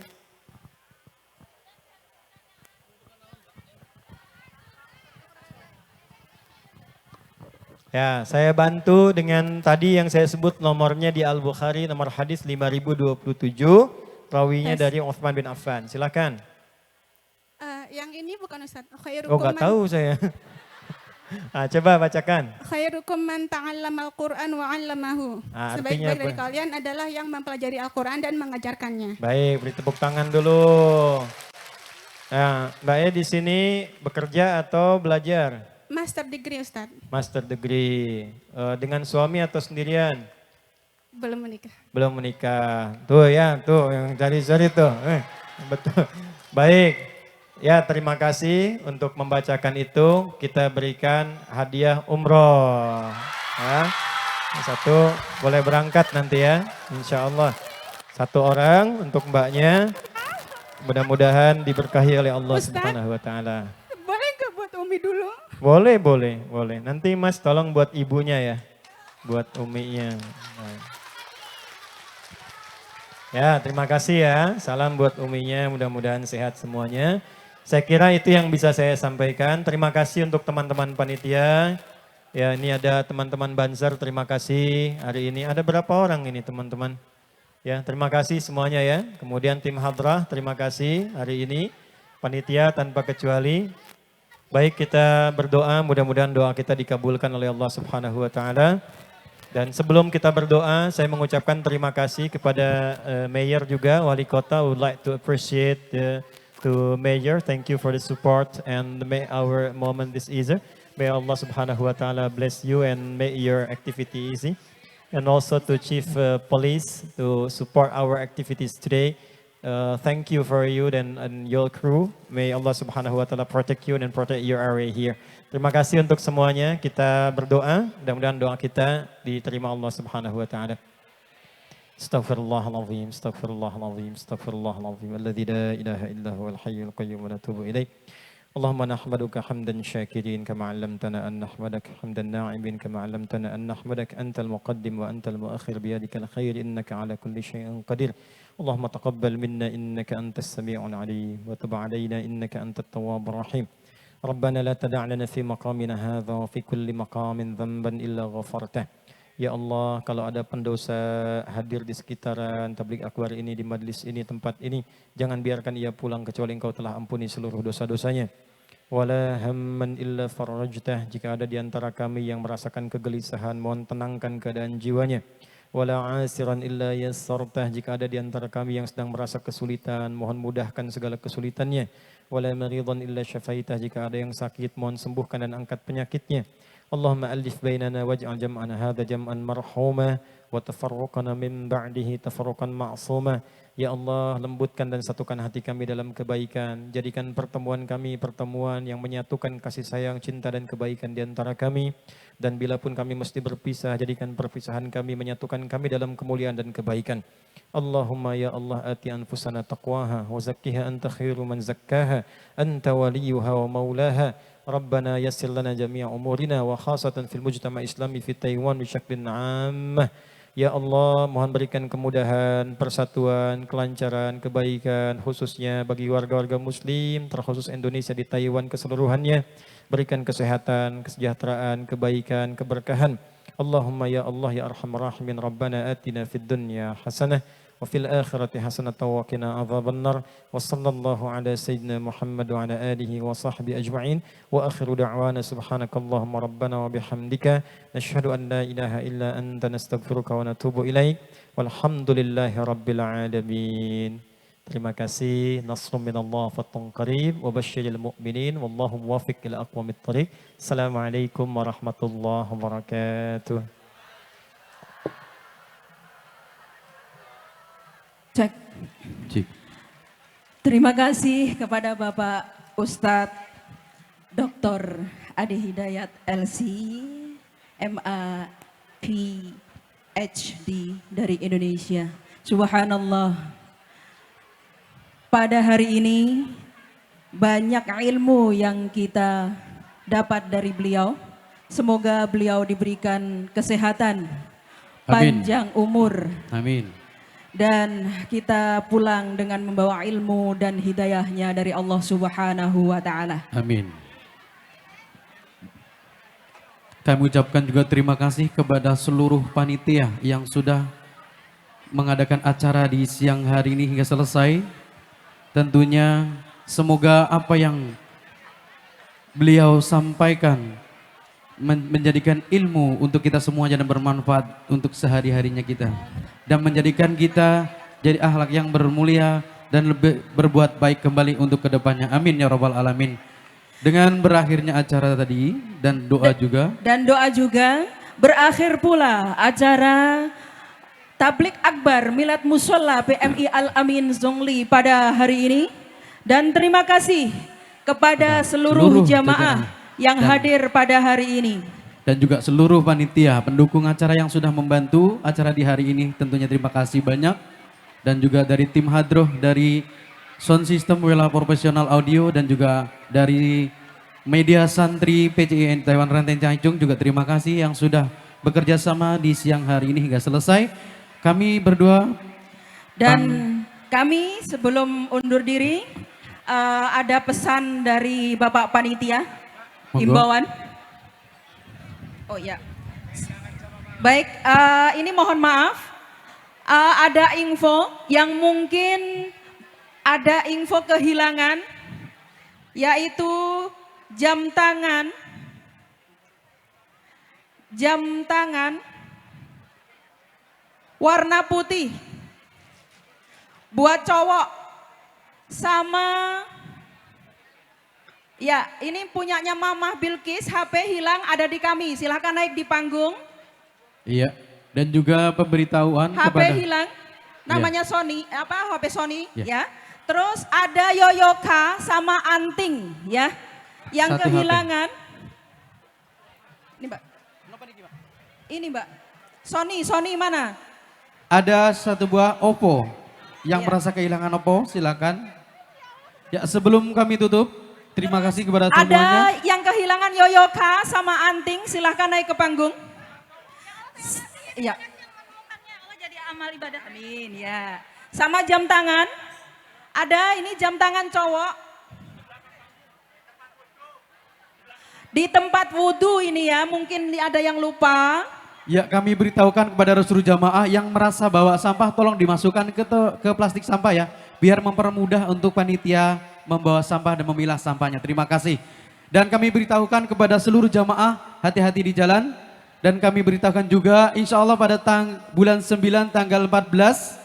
Ya, saya bantu dengan tadi yang saya sebut nomornya di Al-Bukhari, nomor hadis 5027, rawinya dari Utsman bin Affan. Silakan. Yang ini bukan Ustaz. Oh, nggak tahu saya. Nah, coba bacakan. Khairukum man ta'allamal Qur'an wa 'allamahu. Sebaik-baik dari kalian adalah yang mempelajari Al-Qur'an dan mengajarkannya. Baik, beri tepuk tangan dulu. Nah, Mbak E di sini bekerja atau belajar? Master degree Ustaz. Master degree. Dengan suami atau sendirian? Belum menikah. Belum menikah. Tuh ya, tuh yang cari-cari tuh. Betul. Baik. Ya, terima kasih untuk membacakan itu. Kita berikan hadiah umroh. Ya. Satu boleh berangkat nanti ya, insya Allah. Satu orang untuk mbaknya. Mudah-mudahan diberkahi oleh Allah Subhanahu wa Ta'ala. Boleh nggak buat Umi dulu? Boleh. Nanti Mas tolong buat ibunya ya. Buat uminya. Ya, terima kasih ya. Salam buat uminya, mudah-mudahan sehat semuanya. Saya kira itu yang bisa saya sampaikan. Terima kasih untuk teman-teman panitia. Ya, ini ada teman-teman Banser, terima kasih. Hari ini ada berapa orang ini teman-teman? Ya, terima kasih semuanya ya. Kemudian tim Hadrah, terima kasih hari ini. Panitia tanpa kecuali. Baik, kita berdoa, mudah-mudahan doa kita dikabulkan oleh Allah Subhanahu wa Ta'ala. Dan sebelum kita berdoa, saya mengucapkan terima kasih kepada Mayor juga, Wali Kota. Would like to appreciate to Mayor. Thank you for the support and may our moment this easier. May Allah Subhanahu wa Ta'ala bless you and make your activity easy. And also to Chief Police to support our activities today. Thank you for you and your crew. May Allah Subhanahu wa Ta'ala protect you and protect your area here. Terima kasih untuk semuanya. Kita berdoa, mudah-mudahan doa kita diterima Allah Subhanahu wa Ta'ala. Astaghfirullahalazim, astaghfirullahalazim, astaghfirullahalazim. Alladzi la ilaha illa huwal hayyul qayyum wa natubu ilaih. Allahumma nahmaduka hamdan syakirin kama 'allamtana an nahmadak hamdan na'imin kama 'allamtana an nahmadak antal muqaddim wa antal muakhir biyadikal khair innaka 'ala kulli syai'in qadir. Allahumma taqabbal minna innaka antas sami'ul 'alim wa tub 'alaina innaka antat tawwabur rahim. Rabbana la tada' lana fi maqamina hadza wa fi kulli maqamin dhanban illa ghafartah. Ya Allah, kalau ada pendosa hadir di sekitaran tabligh akbar ini, di majlis ini, tempat ini, jangan biarkan ia pulang kecuali Engkau telah ampuni seluruh dosa-dosanya. Wala hamman illa farajtah, jika ada di antara kami yang merasakan kegelisahan, mohon tenangkan keadaan jiwanya. Wala asiran illa yassartah, jika ada di antara kami yang sedang merasa kesulitan, mohon mudahkan segala kesulitannya. Wala maridan illa syafaitah, jika ada yang sakit, mohon sembuhkan dan angkat penyakitnya. Allahumma alif bainana waj'al jam'ana hadha jam'an marhuma wa tafarruqana min ba'dihi tafarruqan ma'suma. Ya Allah, lembutkan dan satukan hati kami dalam kebaikan. Jadikan pertemuan kami pertemuan yang menyatukan kasih sayang, cinta dan kebaikan di antara kami. Dan bila pun kami mesti berpisah, jadikan perpisahan kami menyatukan kami dalam kemuliaan dan kebaikan. Allahumma ya Allah ati anfusana taqwaha wa zakkiha anta khairu man zakkaha anta waliyuha wa maulaha. Rabbana yassir lana jami'a umurina wa khasatan fil mujtama' islami fi Taiwan bi syaklin 'ammah. Ya Allah, mohon berikan kemudahan, persatuan, kelancaran, kebaikan khususnya bagi warga-warga muslim terkhusus Indonesia di Taiwan keseluruhannya. Berikan kesehatan, kesejahteraan, kebaikan, keberkahan. Allahumma ya Allah ya arhamar rahimin. Rabbana atina fid dunya hasanah wa fil akhirati hasanatan wa qina adzabannar. Wa sallallahu ala sayyidina Muhammad wa ala alihi wa sahbihi ajma'in. Wa akhiru da'wana subhanakallahumma rabbana wa bihamdika nashhadu an la ilaha illa anta nastaghfiruka wa natubu ilaik. Walhamdulillahi rabbil alamin. Terima kasih. Nasrun minallah fathun qarib wa basyiril mu'minin wallahu muwaffiq ila aqwamit thariq. Assalamualaikum warahmatullahi wabarakatuh. Cek. Cik. Terima kasih kepada Bapak Ustadz Dr. Adi Hidayat LC MA PhD dari Indonesia. Subhanallah. Pada hari ini banyak ilmu yang kita dapat dari beliau. Semoga beliau diberikan kesehatan, panjang umur. Amin. Dan kita pulang dengan membawa ilmu dan hidayahnya dari Allah Subhanahu wa Ta'ala. Amin. Kami ucapkan juga terima kasih kepada seluruh panitia yang sudah mengadakan acara di siang hari ini hingga selesai. Tentunya semoga apa yang beliau sampaikan menjadikan ilmu untuk kita semuanya dan bermanfaat untuk sehari-harinya kita. Dan menjadikan kita jadi akhlak yang bermulia dan lebih berbuat baik kembali untuk kedepannya. Amin ya rabbal alamin. Dengan berakhirnya acara tadi dan doa juga. Dan doa juga berakhir pula acara Tabligh Akbar Milad Musholla PMI Al-Amin Zongli pada hari ini. Dan terima kasih kepada seluruh jamaah yang hadir pada hari ini. Dan juga seluruh panitia, pendukung acara yang sudah membantu acara di hari ini. Tentunya terima kasih banyak. Dan juga dari tim Hadroh, dari Sound System Wela Profesional Audio, dan juga dari Media Santri PCIN Taiwan Rantai Cangcung juga terima kasih yang sudah bekerja sama di siang hari ini hingga selesai. Kami berdua. Dan kami sebelum undur diri, ada pesan dari Bapak Panitia, himbauan. Oh ya, baik. Ini mohon maaf, ada info yang mungkin ada info kehilangan, yaitu jam tangan warna putih buat cowok sama. Ya, ini punyanya Mamah Bilkis, HP hilang ada di kami. Silahkan naik di panggung. Iya, dan juga pemberitahuan HP kepada hilang, namanya Sony, HP Sony, Ya. ya. Terus ada Yoyoka sama Anting, ya, yang Satu kehilangan. Ini Mbak, ini Mbak, Sony mana? ada satu buah Oppo. Yang Iya. merasa kehilangan Oppo, silakan. Ya, sebelum kami tutup, terima kasih kepada semuanya. Ada yang kehilangan yoyoka sama anting, silahkan naik ke panggung. Iya. Oh, jadi amal ibadah. Amin, ya. Sama jam tangan. Ada ini jam tangan cowok. Di tempat wudhu ini ya, mungkin ada yang lupa. Ya, kami beritahukan kepada seluruh jamaah yang merasa bawa sampah tolong dimasukkan ke plastik sampah ya. Biar mempermudah untuk panitia membawa sampah dan memilah sampahnya. Terima kasih. Dan kami beritahukan kepada seluruh jamaah hati-hati di jalan. Dan kami beritahukan juga insya Allah pada bulan 9 tanggal 14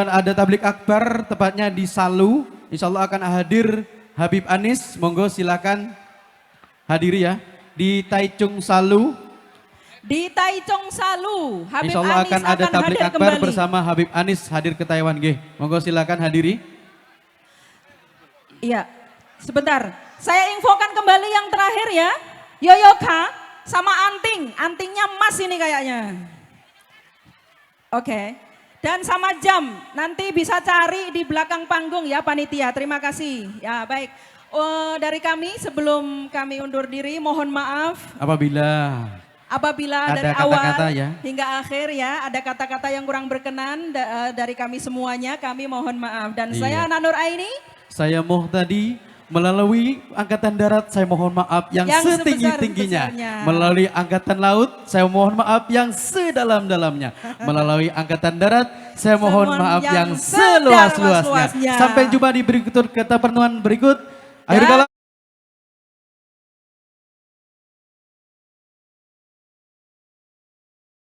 ada tablik akbar tepatnya di Salu. Insya Allah akan hadir Habib Anis. Monggo silakan hadiri ya. Di Taichung Salu. Di Taichung Salu, Habib Insya Allah Anis akan ada tablik hadir akbar kembali. bersama Habib Anis hadir ke Taiwan. Monggo silakan hadiri. Iya, sebentar. Saya infokan kembali yang terakhir ya. Yoyoka sama anting. Antingnya emas ini kayaknya. Oke. Dan sama jam. Nanti bisa cari di belakang panggung ya panitia. Terima kasih. Ya baik. Dari kami sebelum kami undur diri mohon maaf. Apabila Ada dari kata-kata awal ya. hingga akhir ya ada kata-kata yang kurang berkenan dari kami semuanya, kami mohon maaf. Dan saya Iya. Nanur Aini. Saya Muhtadi melalui Angkatan Darat saya mohon maaf yang setinggi-tingginya. sebesar-besarnya. Melalui Angkatan Laut saya mohon maaf yang sedalam-dalamnya. Melalui Angkatan Darat saya mohon maaf yang seluas-luasnya. seluas-luasnya. Sampai jumpa di berikut kata pertemuan berikut. Akhir Dan- kala.